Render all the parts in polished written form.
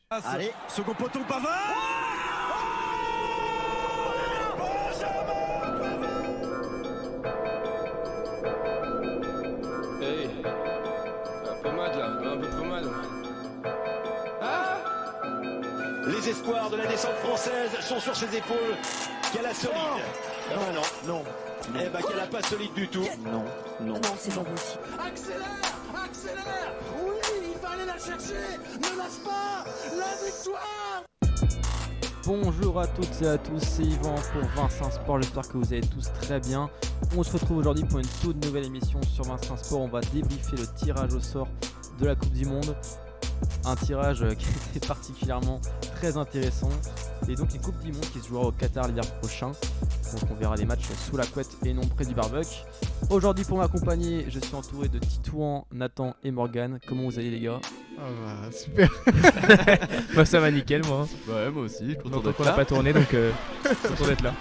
Allez, second poteau Pavard. Hey, pommade là, un peu de pommade. Les espoirs de la descente française sont sur ses épaules. Qu'elle a solide. Non. Eh ben qu'elle a pas solide du tout. Non, c'est pas possible. Accélère. Oui, il va aller la chercher. Ne lâche pas la victoire. Bonjour à toutes et à tous, c'est Yvan pour Vincent Sport, j'espère que vous allez tous très bien. On se retrouve aujourd'hui pour une toute nouvelle émission sur Vincent Sport. On va débriefer le tirage au sort de la Coupe du Monde. Un tirage qui était particulièrement très intéressant. Et donc une Coupe du Monde qui se jouera au Qatar l'hiver prochain. Donc on verra des matchs sous la couette et non près du barbecue. Aujourd'hui pour m'accompagner, je suis entouré de Titouan, Nathan et Morgane. Comment vous allez les gars ? Ah bah super. Bah ça va nickel moi. Ouais moi aussi, content Donc d'être on n'a là. pas tourné donc content d'être là.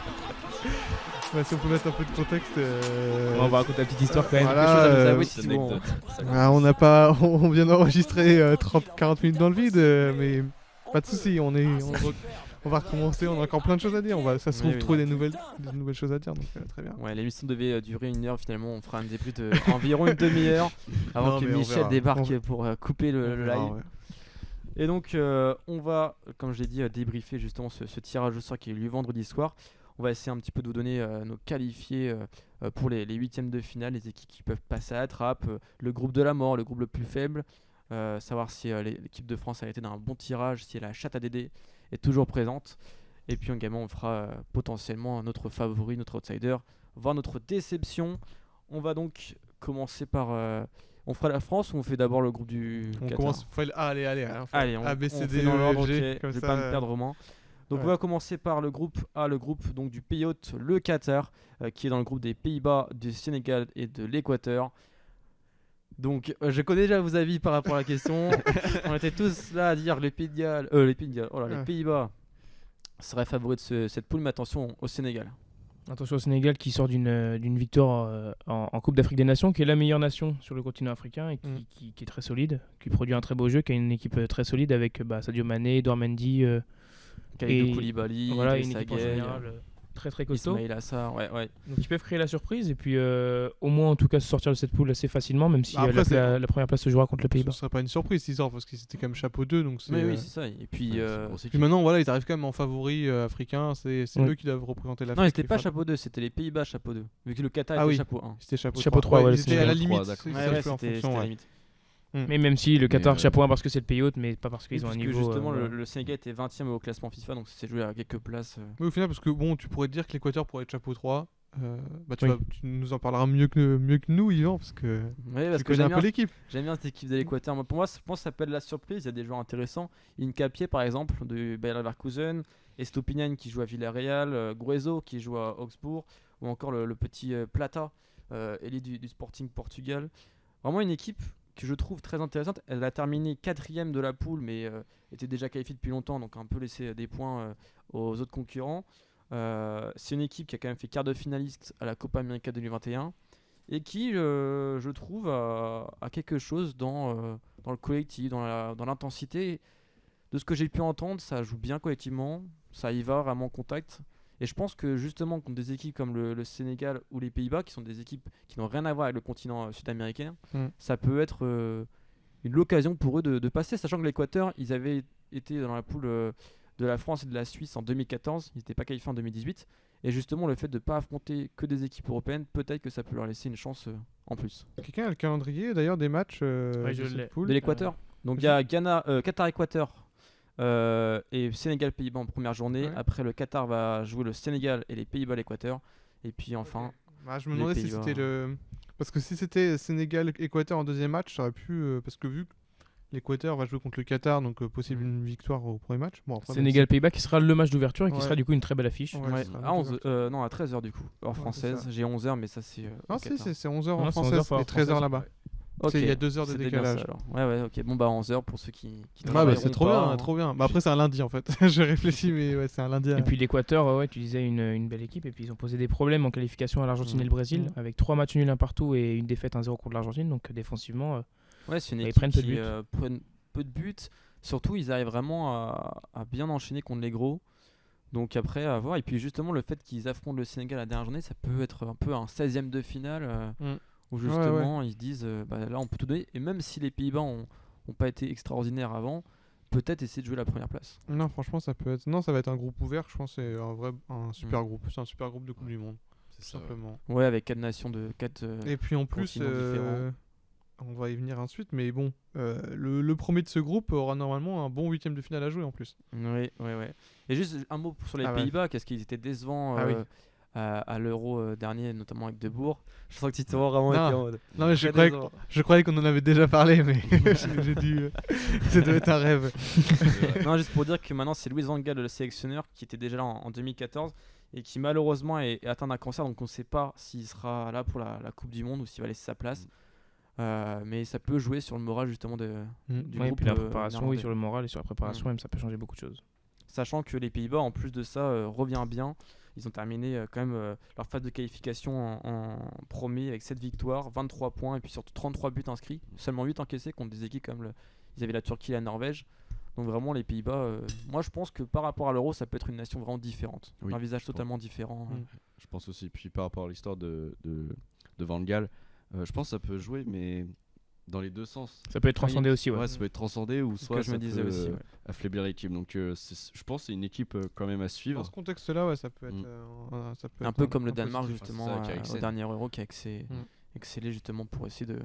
Ouais, si on peut mettre un peu de contexte. On va raconter la petite histoire quand même. Voilà, Quelque chose à nous euh, avouer, Titouan. on vient d'enregistrer 30-40 minutes dans le vide, mais pas de soucis, on va recommencer, on a encore plein de choses à dire. Ça se trouve Oui. trouver des nouvelles choses à dire, donc très bien. Ouais, l'émission devait durer 1 heure, finalement on fera un début de environ une demi-heure avant Non, que mais on Michel verra. débarque pour couper le live. Ouais. Et donc on va, comme je l'ai dit, débriefer justement ce tirage au sort qui a eu lieu vendredi soir. On va essayer un petit peu de vous donner nos qualifiés pour les huitièmes de finale, les équipes qui peuvent passer à la trappe, le groupe de la mort, le groupe le plus faible, savoir si l'équipe de France a été dans un bon tirage, si la chatte à Dédé est toujours présente. Et puis également on fera potentiellement notre favori, notre outsider, voire notre déception. On va donc commencer par... on fera la France ou on fait d'abord le groupe du On Qatar ? commence. Allez, Allez, on A, B, C, on D, fait dans E, l'ordre, F, G, ok. comme Je vais ça, pas me perdre Romain. Donc on va commencer par le groupe A, le groupe donc, du pays hôte, le Qatar, qui est dans le groupe des Pays-Bas, du Sénégal et de l'Équateur. Donc je connais déjà vos avis par rapport à la question. On était tous là à dire les Pays-Bas seraient favoris de cette poule, mais attention au Sénégal. Attention au Sénégal qui sort d'une victoire en Coupe d'Afrique des Nations, qui est la meilleure nation sur le continent africain et qui est très solide, qui produit un très beau jeu, qui a une équipe très solide avec Sadio Mané, Edouard Mendy, Kalidou Koulibaly, voilà, une Idrissa équipe en Gueye, général très très costaud. Ismaïla Assar, ouais. Donc ils peuvent créer la surprise et puis au moins en tout cas se sortir de cette poule assez facilement, même si Après, la première place se jouera contre le Ce Pays-Bas. serait pas une surprise s'ils sortent parce que c'était quand même chapeau 2, donc c'est. Mais oui, c'est ça. Et puis, Puis maintenant, voilà, ils arrivent quand même en favori africain, c'est Oui. eux qui doivent représenter l'Afrique. non, ils n'étaient pas Enfin, chapeau 2, c'était les Pays-Bas chapeau 2. Vu que le Qatar Ah était oui. chapeau 1. C'était chapeau Chapeau 3. 3, ouais, Ils étaient à la c'est limite. 3, d'accord. c'est- Ouais, ça ouais, fait en c'était fonction, la ouais. limite. Mais même si le Qatar chapeau 1 parce que c'est le pays hôte, mais pas parce qu'ils ont un Parce niveau. que justement, voilà. le Sénégal était 20ème au classement FIFA, donc ça s'est joué à quelques places. Oui, au final, parce que bon, tu pourrais te dire que l'Équateur pourrait être chapeau 3. Tu Oui. nous en parleras mieux que nous, Yvan, parce que Ouais, parce tu que connais un peu l'équipe. j'aime bien cette équipe de l'Équateur. Moi, pour moi, je pense que ça peut être la surprise. Il y a des joueurs intéressants. Incapié, par exemple, de Bayer Leverkusen, Estopinian qui joue à Villarreal, Gruezo qui joue à Augsbourg, ou encore le petit Plata, ailier du Sporting Portugal. Vraiment une équipe que je trouve très intéressante. Elle a terminé 4ème de la poule, mais était déjà qualifiée depuis longtemps, donc a un peu laissé des points aux autres concurrents. C'est une équipe qui a quand même fait quart de finaliste à la Copa América 2021 et qui, je trouve, a quelque chose dans le collectif, dans l'intensité. De ce que j'ai pu entendre, ça joue bien collectivement, ça y va vraiment en contact. Et je pense que justement contre des équipes comme le Sénégal ou les Pays-Bas, qui sont des équipes qui n'ont rien à voir avec le continent sud-américain, ça peut être une occasion pour eux de passer, sachant que l'Équateur, ils avaient été dans la poule de la France et de la Suisse en 2014, ils n'étaient pas qualifiés en 2018. Et justement, le fait de ne pas affronter que des équipes européennes, peut-être que ça peut leur laisser une chance en plus. Quelqu'un a le calendrier d'ailleurs des matchs Ouais, de je l'ai. cette poule. De l'Équateur. Donc il y a Qatar-Équateur et Sénégal-Pays-Bas en première journée. Ouais. Après, le Qatar va jouer le Sénégal et les Pays-Bas-l'Équateur. Et puis enfin, Je me les demandais si Pays-Bas. c'était le. Parce que si c'était Sénégal-Équateur en deuxième match, ça aurait pu. Parce que vu que l'Équateur va jouer contre le Qatar, donc possible une victoire au premier match. Bon, après, même Sénégal-Pays-Bas qui sera le match d'ouverture et qui Ouais. sera du coup une très belle affiche. Ouais, ouais, ce sera à 11, un non, à 13h du coup, heure Ouais, française. c'est ça. J'ai 11h, mais ça c'est. Non, au Qatar. c'est 11h en Non, c'est 11 français heures par et heure 13h française. là-bas. Ok, Il y a 2 heures de c'était bien décalage. ça, alors. Ouais, ok. Bon, bah 11h pour ceux qui Ouais, travailleront c'est trop pas, bien, hein. trop bien. Bah après, c'est un lundi en fait. Je réfléchis, mais ouais, c'est un lundi. Et puis l'Équateur, ouais, tu disais une belle équipe. Et puis ils ont posé des problèmes en qualification à l'Argentine et le Brésil, avec 3 matchs nuls un partout et une défaite 1-0 contre l'Argentine. Donc défensivement, Ouais, c'est une Ils équipe prennent peu de qui buts. prennent peu de buts. Surtout, ils arrivent vraiment à bien enchaîner contre les gros. Donc après, à voir. Et puis justement, le fait qu'ils affrontent le Sénégal la dernière journée, ça peut être un peu un 16e de finale où justement ils se disent là on peut tout donner. Et même si les Pays-Bas ont pas été extraordinaires avant, peut-être essayer de jouer la première place. Non, franchement, ça peut être. Non, ça va être un groupe ouvert. Je pense que c'est un super groupe. C'est un super groupe de Coupe du Monde, C'est ça. simplement. Ouais, avec 4 nations de 4. Et puis en plus, continents différents. on va y venir ensuite, mais bon, le premier de ce groupe aura normalement un bon 8e de finale à jouer en plus. Oui. Et juste un mot sur les Ah ouais. Pays-Bas, qu'est-ce qu'ils étaient décevants Ah oui. à l'Euro dernier, notamment avec De Boer. Je sens que Tito vraiment Non. été en mode. Non, mais très décevant. je croyais qu'on en avait déjà parlé, mais j'ai dû. Ça doit être un rêve. Non, juste pour dire que maintenant c'est Luis Van Gaal, le sélectionneur, qui était déjà là en 2014 et qui malheureusement est atteint d'un cancer, donc on ne sait pas s'il sera là pour la Coupe du Monde ou s'il va laisser sa place. Mais ça peut jouer sur le moral justement du Ouais, et groupe puis la préparation, néerlandais. sur le moral et sur la préparation, même, ça peut changer beaucoup de choses. Sachant que les Pays-Bas, en plus de ça, revient bien. Ils ont terminé quand même leur phase de qualification en premier avec 7 victoires, 23 points et puis surtout 33 buts inscrits. Seulement 8 encaissés contre des équipes comme ils avaient la Turquie et la Norvège. Donc vraiment les Pays-Bas, moi je pense que par rapport à l'Euro, ça peut être une nation vraiment différente. Oui, un visage je pense. totalement différent. Je pense aussi. Puis par rapport à l'histoire de Van Gaal, je pense que ça peut jouer, mais dans les deux sens. Ça peut être transcendé aussi, ouais. Ouais, ça peut être transcendé ou C'est ce soit que je me ça disais peut, aussi. Ouais. affaiblir l'équipe. Donc je pense que c'est une équipe quand même à Dans suivre. ce contexte-là, ouais, ça peut être. Ça peut Un être peu comme le un Danemark positif. justement c'est ça, qui a au excellé. dernier Euro qui a excellé justement pour essayer de...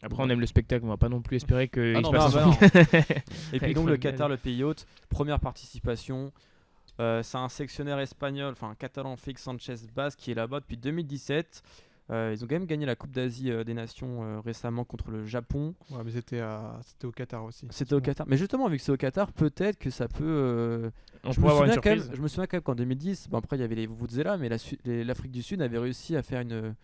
Après, on aime le spectacle, on va pas non plus espérer que. Ah il non, se passe bah un non. truc. Et puis Avec donc Van le Gaal. Qatar, le pays hôte, première participation. C'est un sélectionneur espagnol, enfin catalan, Félix Sanchez Bas, qui est là-bas depuis 2017. Ils ont quand même gagné la Coupe d'Asie des Nations récemment contre le Japon. Ouais, mais c'était au Qatar aussi. C'était au Qatar. Mais justement, vu que c'est au Qatar, peut-être que ça peut... On je, pourrait me avoir une souviens quand même, surprise. je me souviens quand même qu'en 2010, bon, après il y avait les Vuvuzela, mais l'Afrique du Sud avait réussi à faire une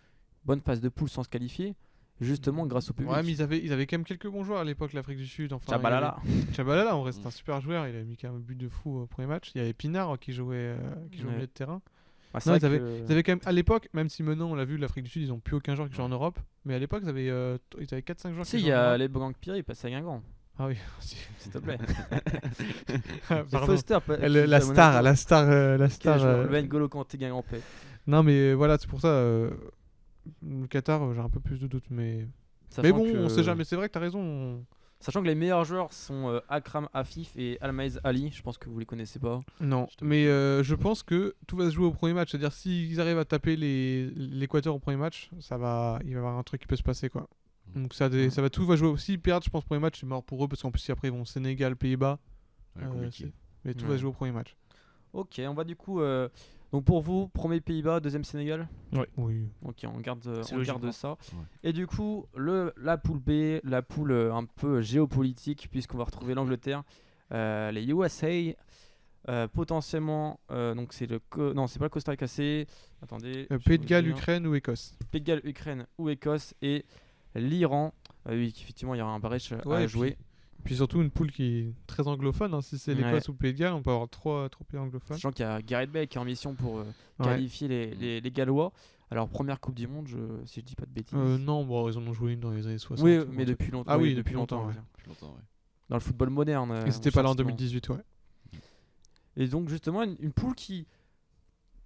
bonne phase de poule sans se qualifier, justement grâce au public. Ouais, mais ils avaient quand même quelques bons joueurs à l'époque, l'Afrique du Sud. Enfin, Tchabalala. Tchabalala, en vrai, c'est un super joueur. Il a mis quand même un but de fou au premier match. Il y avait Pinard qui jouait au Ouais. milieu de terrain. Ah, c'est Non, vrai ils que- Ils avaient quand même, à l'époque, même si maintenant on l'a vu, l'Afrique du Sud, ils ont plus aucun joueur qui joue en Europe. Mais à l'époque, ils avaient 4-5 joueurs Si, qui il jouaient y en a Europe. les Blanc-Pierre, il passe à Guingamp, Ah oui, s'il te plaît. Pardon. C'est Foster, La star. Le N'Golo Kanté Guingampais. Non, mais voilà, c'est pour ça. Le Qatar, j'ai un peu plus de doutes, mais Sachant bon, que- on sait jamais. C'est vrai que t'as raison. Sachant que les meilleurs joueurs sont Akram Afif et Almaez Ali, je pense que vous les connaissez pas. Non, mais je pense que tout va se jouer au premier match. C'est-à-dire, s'ils arrivent à taper l'Équateur au premier match, il va y avoir un truc qui peut se passer, quoi. Donc tout va jouer. S'ils perdent, je pense, au premier match, c'est mort pour eux, parce qu'en plus, si après, ils vont Sénégal, Pays-Bas. Ouais, compliqué. Mais tout Ouais. va se jouer au premier match. Ok, on va du coup... donc pour vous, premier Pays-Bas, deuxième Sénégal. Oui. Ok, on garde C'est on garde logiquement. ça. Ouais. Et du coup, la poule B, la poule un peu géopolitique, puisqu'on va retrouver l'Angleterre, les USA, potentiellement, donc c'est non, c'est pas le Costa Rica, c'est... Attendez. je Pays de vous Galles, dis, Ukraine ou Écosse. Pays de Galles, Ukraine ou Écosse, et l'Iran. Oui, effectivement, il y aura un barrage Ouais, à et jouer. Puis surtout une poule qui est très anglophone. Hein. Si c'est Ouais. l'Écosse ou le Pays de Galles, on peut avoir trois pays anglophones. Sachant qu'il y a Gareth Bale qui est en mission pour Ouais. qualifier les Gallois. Alors, première Coupe du Monde, si je dis pas de bêtises. Non, bon, ils en ont joué une dans les années 60. Oui, ou mais un truc. depuis longtemps. Ah oui, depuis depuis longtemps, on va ouais. dire. Plus longtemps, ouais. Dans le football moderne. Et c'était pas là en cherche souvent. 2018, ouais. Et donc justement une poule qui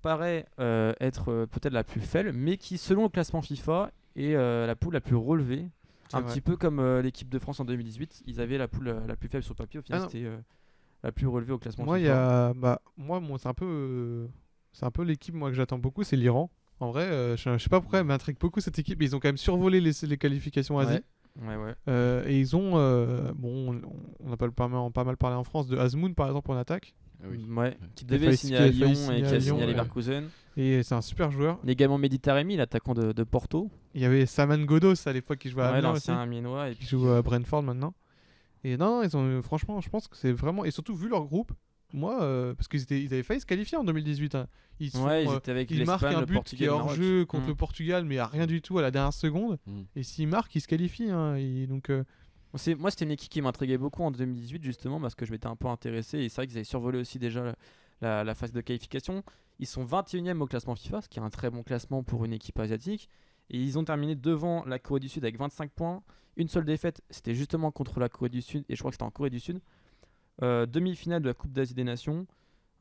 paraît être peut-être la plus faible, mais qui selon le classement FIFA est la poule la plus relevée. C'est Un vrai. petit peu comme l'équipe de France en 2018, ils avaient la poule la plus faible sur le papier, au final Ah non. c'était la plus relevée au classement Moi, il y FIFA. a, moi, c'est un peu l'équipe moi que j'attends beaucoup, c'est l'Iran. En vrai, je sais pas pourquoi, elle m'intrigue beaucoup cette équipe. Ils ont quand même survolé les qualifications Asie. Ouais. Et ils ont, bon, on a pas mal parlé en France de Azmoun par exemple en attaque. Ah oui. Ouais, qui Qui a devait failli- signer qui à a failli Lyon signer et à qui a Lyon, signé à ouais. Leverkusen. Et c'est un super joueur. Il y a également Mehdi Taremi, l'attaquant de Porto. Il y avait Saman Ghoddos à l'époque qui jouait à Ouais, Amiens aussi, l'ancien Amiénois. Et qui puis, joue à Brentford maintenant. Et non, ils ont franchement, je pense que c'est vraiment, et surtout vu leur groupe, moi, parce ils avaient failli se qualifier en 2018. Hein. Ils sont, ouais, ils étaient avec ils marquent l'Espagne, un le but qui Portugal est et le hors Maroc. jeu contre Mm. le Portugal, mais à rien du tout à la dernière seconde. Mm. Et s'ils marquent, ils se qualifient. Hein. Et donc, Moi, c'était une équipe qui m'intriguait beaucoup en 2018, justement, parce que je m'étais un peu intéressé. Et c'est vrai qu'ils avaient survolé aussi déjà la phase de qualification. Ils sont 21e au classement FIFA, ce qui est un très bon classement pour une équipe asiatique. Et ils ont terminé devant la Corée du Sud avec 25 points. Une seule défaite, c'était justement contre la Corée du Sud, et je crois que c'était en Corée du Sud. Demi-finale de la Coupe d'Asie des Nations.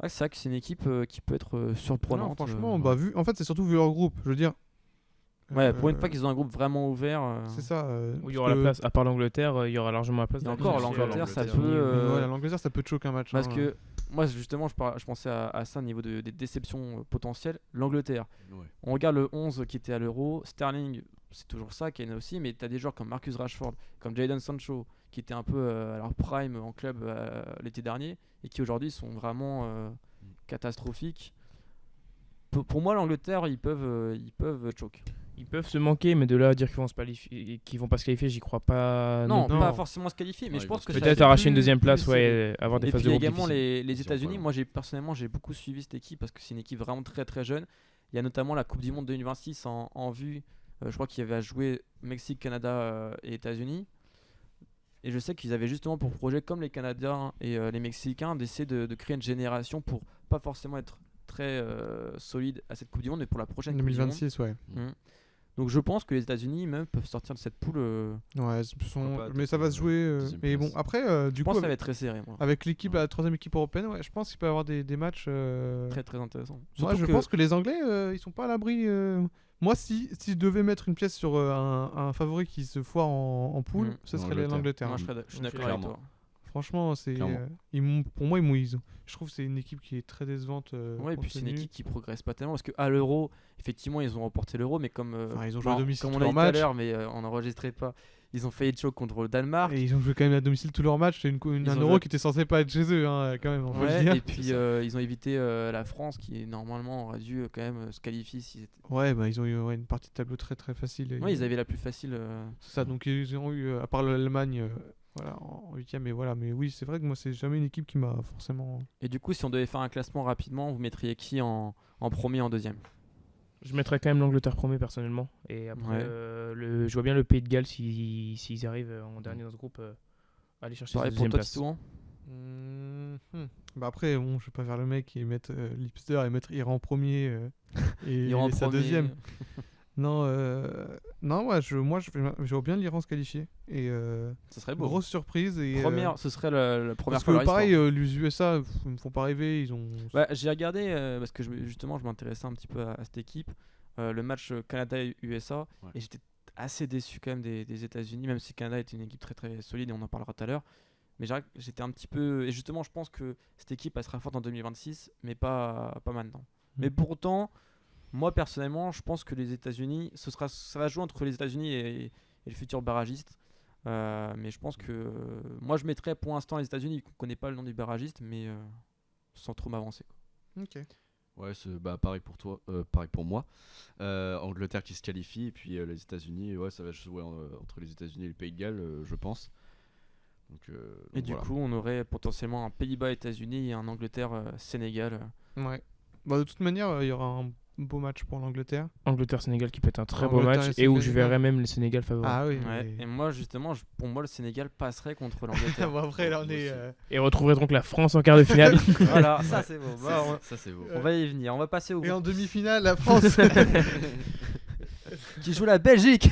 Ouais, c'est vrai que c'est une équipe qui peut être surprenante. Non, franchement, en fait, c'est surtout vu leur groupe. Je veux dire. Ouais, pour une fois qu'ils ont un groupe vraiment ouvert. C'est ça. Où il y aura la place, à part l'Angleterre, il y aura largement la place. Et d'aller encore, chercher, l'Angleterre, ça l'Angleterre. peut. Ouais, l'Angleterre, ça peut te choquer un match. Parce hein. que moi, justement, je pensais à ça au niveau des déceptions potentielles. L'Angleterre. Ouais. On regarde le 11 qui était à l'Euro. Sterling, c'est toujours ça, Kane aussi. Mais tu as des joueurs comme Marcus Rashford, comme Jadon Sancho, qui étaient un peu à leur prime en club l'été dernier et qui aujourd'hui sont vraiment catastrophiques. Pour moi, l'Angleterre, ils peuvent choke. Ils peuvent se manquer, mais de là à dire qu'ils vont pas se qualifier, j'y crois pas. Non, non. pas forcément se qualifier, mais Ouais, je ils pense vont que se ça Peut-être fait arracher une plus- deuxième place, plus ouais, avoir des Et phases puis de groupe également difficiles. les Ils sont États-Unis. pas Moi, personnellement, j'ai beaucoup suivi cette équipe parce que c'est une équipe vraiment très très jeune. Il y a notamment la Coupe du Monde 2026 en vue. Je crois qu'il y avait à jouer Mexique, Canada et États-Unis. Et je sais qu'ils avaient justement pour projet, comme les Canadiens et les Mexicains, d'essayer de créer une génération pour pas forcément être très solide à cette Coupe du Monde, mais pour la prochaine Coupe du Monde. 2026, ouais. Donc je pense que les États-Unis même peuvent sortir de cette poule. Ouais, Pourquoi pas, mais ça va se jouer. deuxième Mais bon, place. après, Je du pense coup, que ça va être très serré. Moi. avec l'équipe, la troisième équipe européenne, ouais, je pense qu'il peut y avoir des matchs. Très très intéressant. Moi, Surtout je que- pense que les Anglais, ils sont pas à l'abri. Moi, si je devais mettre une pièce sur un favori qui se foire en poule, ce serait L'Angleterre. l'Angleterre. Moi, je suis d'accord avec Clairement. toi. Franchement, c'est Clairement. pour moi, je trouve que c'est une équipe qui est très décevante. Ouais, et puis compte c'est une tenu. équipe qui progresse pas tellement parce qu'à l'Euro, effectivement, ils ont remporté l'Euro, mais comme Enfin, ils ont joué à domicile comme on tous a dit leurs tout à matchs. l'heure, mais on n'enregistrait pas. Ils ont failli choke contre le Danemark. Et ils ont joué quand même à domicile tous leurs matchs. C'est Ils un ont euro joué- qui était censé pas être chez eux, hein, quand même. On peut le Ouais, dire. et puis ils ont évité la France qui normalement aurait dû quand même se qualifier s'ils étaient. Ouais, bah, ils ont eu une partie de tableau très très facile. Ouais, ils avaient la plus facile. C'est ça, donc ils ont eu, à part l'Allemagne, voilà, en 8ème, mais voilà. Mais oui, c'est vrai que moi, c'est jamais une équipe qui m'a forcément. Et du coup, si on devait faire un classement rapidement, vous mettriez qui en premier, en deuxième? Je mettrais quand même l'Angleterre premier personnellement. Et après, Ouais. je vois bien le Pays de Galles s'ils arrivent en dernier dans ce groupe à aller chercher Pareil cette pour deuxième toi, place. Titouan. Bah après, bon, je vais pas faire le mec et mettre l'hipster et mettre Iran premier et Iran sa premier. deuxième. Non, non, ouais, je vois bien l'Iran se qualifier. Et Ce serait beau. grosse surprise. Et, Ce serait la première parce fois. que de leur pareil, histoire. les USA, ils me font pas rêver. Ils ont. Ouais, j'ai regardé parce que justement, je m'intéressais un petit peu à cette équipe. Le match Canada-USA, Ouais. et j'étais assez déçu quand même des États-Unis, même si Canada était une équipe très très solide et on en parlera tout à l'heure. Mais j'étais un petit peu. Et justement, je pense que cette équipe elle sera forte en 2026, mais pas maintenant. Mais pourtant, moi personnellement, je pense que les États-Unis, ça va jouer entre les États-Unis et le futur barragiste. Mais je pense que moi je mettrais pour l'instant les États-Unis, qu'on connaît pas le nom du barragiste, mais sans trop m'avancer. Ok. Ouais, pareil pour toi, pareil pour moi. Angleterre qui se qualifie et puis les États-Unis, ouais, ça va jouer entre les États-Unis et le Pays de Galles, je pense. Donc, Et donc du voilà. coup, on aurait potentiellement un Pays-Bas-États-Unis et un Angleterre-Sénégal. Ouais. Bah, de toute manière, il y aura un beau match pour l'Angleterre. Angleterre-Sénégal qui peut être un très beau Angleterre match et et où je Sénégal. verrais même le Sénégal favori. Ah oui. Ouais. mais- Et moi, justement, pour moi, le Sénégal passerait contre l'Angleterre. Bon, après, là, on Moi est. aussi. Et retrouverait donc la France en quart de finale. Voilà, ça c'est beau. Bah, Ça, c'est beau. on va y venir. On va passer au Et en groupe demi-finale, la France. qui joue la Belgique.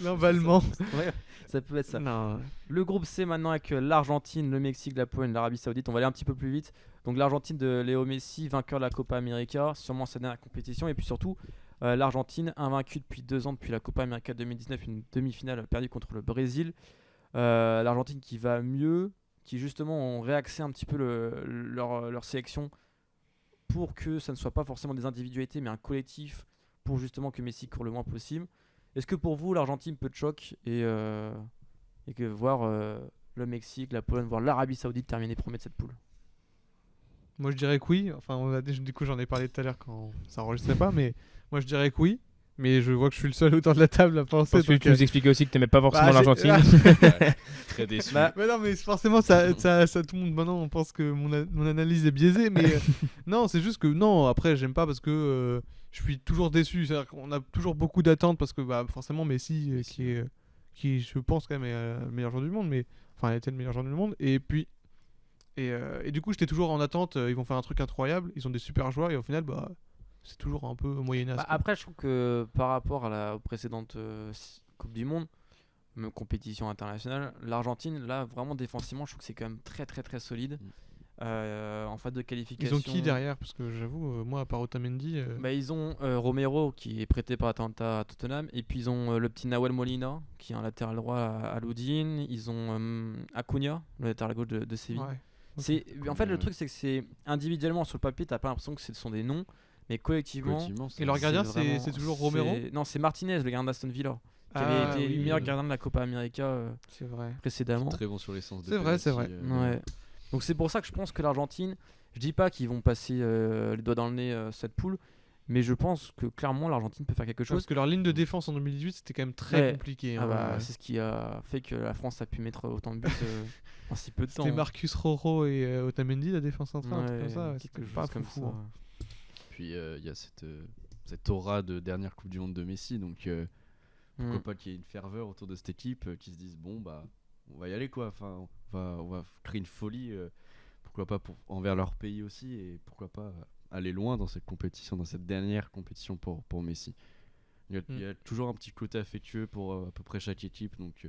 Normalement. Ouais, ça peut être ça. Non. Le groupe C maintenant avec l'Argentine, le Mexique, la Pologne, l'Arabie Saoudite. On va aller un petit peu plus vite. Donc l'Argentine de Léo Messi, vainqueur de la Copa América, sûrement sa dernière compétition. Et puis surtout, l'Argentine, invaincue depuis 2 ans, depuis la Copa América 2019, une demi-finale perdue contre le Brésil. L'Argentine qui va mieux, qui justement ont réaxé un petit peu leur sélection pour que ça ne soit pas forcément des individualités, mais un collectif pour justement que Messi court le moins possible. Est-ce que pour vous, l'Argentine peut choc et que voir le Mexique, la Pologne, voire l'Arabie Saoudite terminer premier de cette poule? Moi, je dirais que oui. Enfin, du coup, j'en ai parlé tout à l'heure quand ça enregistrait pas, mais moi, je dirais que oui. Mais je vois que je suis le seul autour de la table à penser. Parce que donc, tu nous expliquais aussi que tu n'aimais pas forcément bah, l'Argentine. Ouais, très déçu. Bah, Mais non, mais forcément, ça, tout le monde maintenant on pense que mon analyse est biaisée, mais non, c'est juste que non. Après, j'aime pas parce que je suis toujours déçu. C'est-à-dire qu'on a toujours beaucoup d'attentes parce que bah, forcément Messi, qui je pense quand même est le meilleur joueur du monde, mais enfin, il était le meilleur joueur du monde. Et puis et du coup, j'étais toujours en attente. Ils vont faire un truc incroyable. Ils ont des super joueurs et au final, bah c'est toujours un peu moyennasse. Bah, quoi. après, je trouve que par rapport aux précédentes Coupe du Monde, même compétition internationale, l'Argentine, là, vraiment défensivement, je trouve que c'est quand même très très très solide. En phase de Ils qualification. ont qui derrière? Parce que j'avoue, moi, à part Otamendi. Bah, ils ont Romero qui est prêté par Atalanta à Tottenham, et puis ils ont le petit Nahuel Molina qui est un latéral droit à l'Udine. Ils ont Acuna, le latéral gauche de Séville. Ouais. En fait, le truc, c'est que c'est individuellement sur le papier, t'as pas l'impression que ce sont des noms, mais collectivement. Et leur gardien, vraiment- c'est toujours Romero? Non, c'est Martinez, le gardien d'Aston Villa, qui Ah, avait été oui, le meilleur gardien de la Copa América C'est vrai. précédemment. Très bon sur l'essence de C'est vrai, c'est penalty, vrai. Ouais. Donc c'est pour ça que je pense que l'Argentine, je dis pas qu'ils vont passer les doigts dans le nez cette poule, mais je pense que clairement l'Argentine peut faire quelque chose. Parce que leur ligne de défense en 2018, c'était quand même très Ouais. compliqué. Ah hein. bah, c'est ce qui a fait que la France a pu mettre autant de buts en si peu de temps. C'était Marcus Roro et Otamendi, la défense centrale, un truc comme ça. quelque C'était chose pas comme fou. ça. hein. Puis il y a cette aura de dernière Coupe du Monde de Messi, donc pourquoi Mm. pas qu'il y ait une ferveur autour de cette équipe qui se disent bon bah on va y aller quoi, enfin on va créer une folie, pourquoi pas envers leur pays aussi, et pourquoi pas aller loin dans cette compétition, dans cette dernière compétition pour Messi. Il y a toujours un petit côté affectueux pour à peu près chaque équipe, donc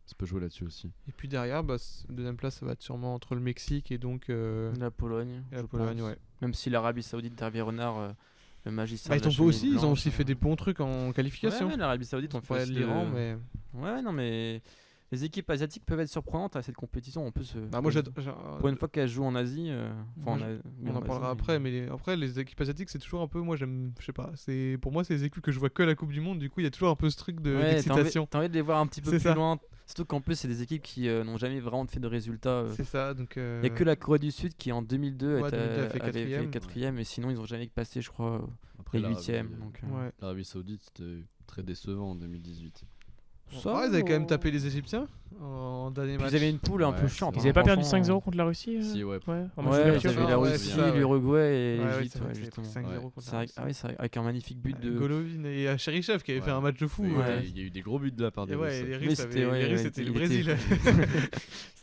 ça peut jouer là-dessus aussi. Et puis derrière, deuxième place, ça va être sûrement entre le Mexique et donc La Pologne. et la je Pologne. pense. Ouais. Même si l'Arabie Saoudite d'Hervé Renard, le magicien. Bah, de la chemise ils ont blanche, aussi fait des bons trucs en qualification. Ouais, l'Arabie Saoudite, on On pourrait fait l'Iran, mais. Ouais, non, mais les équipes asiatiques peuvent être surprenantes à cette compétition. En plus, Bah, moi, pour une fois qu'elles jouent en Asie, moi, on en parlera après, mais après les équipes asiatiques, c'est toujours un peu, moi j'aime, je sais pas, pour moi c'est les équipes que je vois que à la Coupe du Monde, du coup il y a toujours un peu ce truc d'excitation. T'as envie de les voir un petit peu C'est plus ça. loin. Surtout qu'en plus, c'est des équipes qui n'ont jamais vraiment fait de résultats. C'est ça, donc. Il n'y a que la Corée du Sud qui en 2002 Ouais, 2002 a fait avait fait quatrième. quatrième, et sinon ils n'ont jamais passé, je crois, Après les l'Arabie, huitièmes. Donc, Ouais. l'Arabie Saoudite c'était très décevant en 2018. ça, Ouais, ils avaient quand même tapé les Égyptiens en dernier Puis match. ils avaient une poule un Ouais, peu c'est chiante. vrai. Ils avaient pas perdu franchement. 5-0 contre la Russie Si, ouais. en match Ouais, d'ouverture, ils avaient Ah, la ouais, Russie, c'est ça, ouais. l'Uruguay et Ouais, ouais, l'Égypte, c'est vrai, ouais, ils avaient justement. pris 5-0 Ouais. contre C'est la vrai, Russie. ah oui, c'est vrai, avec un magnifique but de. Golovin et Cherichev qui avait fait un match de fou. Et Ouais. il y a eu des gros buts de la part des Et ouais, Russes. les Oui, Russes, c'était- ouais, les Russes, ouais, c'était il le était- Brésil.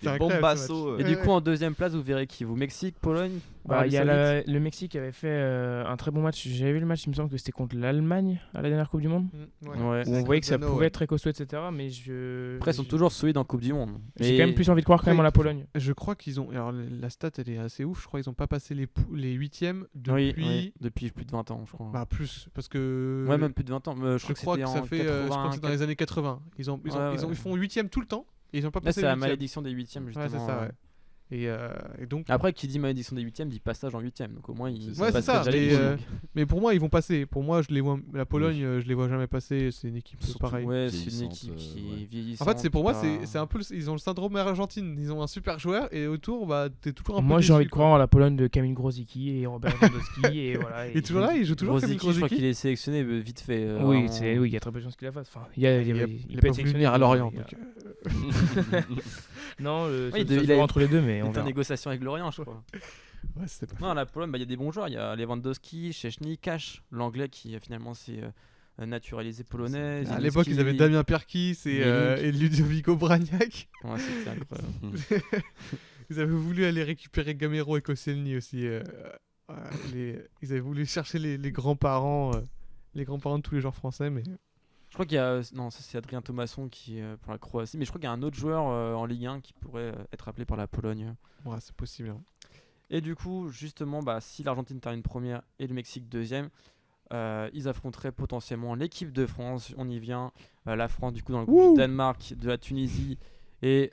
Des incroyable, ce bombassos. Et match. du Ouais. coup, en deuxième place, vous verrez qui vous Mexique, Pologne. Bah, il y a Arabie Saoudite. le Mexique qui avait fait un très bon match. J'avais vu le match, il me semble que c'était contre l'Allemagne à la dernière Coupe du Monde. Ouais. Où on voyait que ça Lozano, pouvait ouais. être très costaud, etc. Mais Après, ils sont toujours solides en Coupe du Monde. J'ai Mais- quand même plus envie de croire quand même en la Pologne. Je crois qu'ils ont. Alors la stat elle est assez ouf. Je crois qu'ils ont pas passé les huitièmes Oui, depuis. oui, depuis plus de 20 ans, je crois. Bah plus parce que. Ouais, même plus de 20 ans. Je Je crois crois que que c'était ça en fait. Je crois que c'est dans 80. les années 80. Ils Ouais. font huitième tout le temps. Et ils ont pas Là, passé c'est les la huitièmes. malédiction des huitièmes, justement. Ouais, c'est ça. Ouais. Et donc. Après, qui dit malédiction des huitièmes dit passage en huitième. Donc au moins, ils C'est Ouais, c'est passent ça. déjà les Mais, poules. mais pour moi, ils vont passer. Pour moi, je les vois. La Pologne, je les vois jamais passer. C'est une équipe Surtout, pareille. ouais, c'est une vieillissante, équipe qui ouais. est vieillissante. En fait, c'est pour moi, pas- c'est un peu. Ils ont le syndrome Argentine. Ils ont un super joueur et autour, bah, t'es toujours un peu. Moi, j'ai déçu, envie de quoi. croire en la Pologne de Kamil Grosicki et Robert Lewandowski. Et voilà. Et toujours là, il joue toujours Kamil Grosicki, je crois Grosicki. qu'il est sélectionné vite fait. Oui, vraiment. il y a très peu de chances qu'il la fasse. Enfin, Il a peut pas être voulu sélectionné, venir à mais Lorient. il y a- Donc, Non, Ouais, ça il joue a- entre les deux, mais Il on est en verra. négociation avec Lorient, je crois. ouais, c'était pas. Non, la Pologne, il y a des bons joueurs. Il y a Lewandowski, Szczęsny, Cash, l'anglais qui finalement s'est naturalisé polonais. À l'époque, ils avaient Damien Perkis et Ludovico Bragnac. Ouais, c'était incroyable. Ils avaient voulu aller récupérer Gamero et Koscielny aussi. Ils avaient voulu chercher les grands-parents de tous les joueurs français, mais Je crois qu'il y a. Non, ça c'est Adrien Thomasson qui est pour la Croatie. Mais je crois qu'il y a un autre joueur en Ligue 1 qui pourrait être appelé par la Pologne. ouais, c'est possible. Hein. Et du coup, justement, si l'Argentine termine première et le Mexique deuxième, ils affronteraient potentiellement l'équipe de France. On y vient. La France, du coup, dans le groupe du Danemark, de la Tunisie et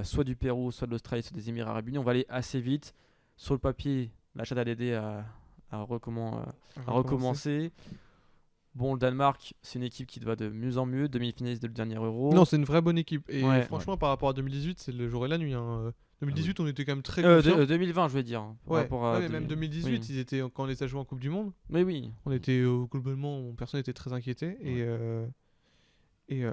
soit du Pérou, soit de l'Australie, soit des Émirats Arabes Unis. On va aller assez vite. Sur le papier, la Chatte d'aider à recommencer. Bon, le Danemark, c'est une équipe qui va de mieux en mieux, demi-finaliste de le dernier Euro. Non, c'est une vraie bonne équipe. Et Ouais. franchement, par rapport à 2018, c'est le jour et la nuit. Hein. 2018, on était quand même très 2020, je veux dire. Par Ouais, rapport à mais même 2018, oui. ils étaient, quand on les a joués en Coupe du Monde, Mais oui. on était globalement, personne n'était très inquiété. Et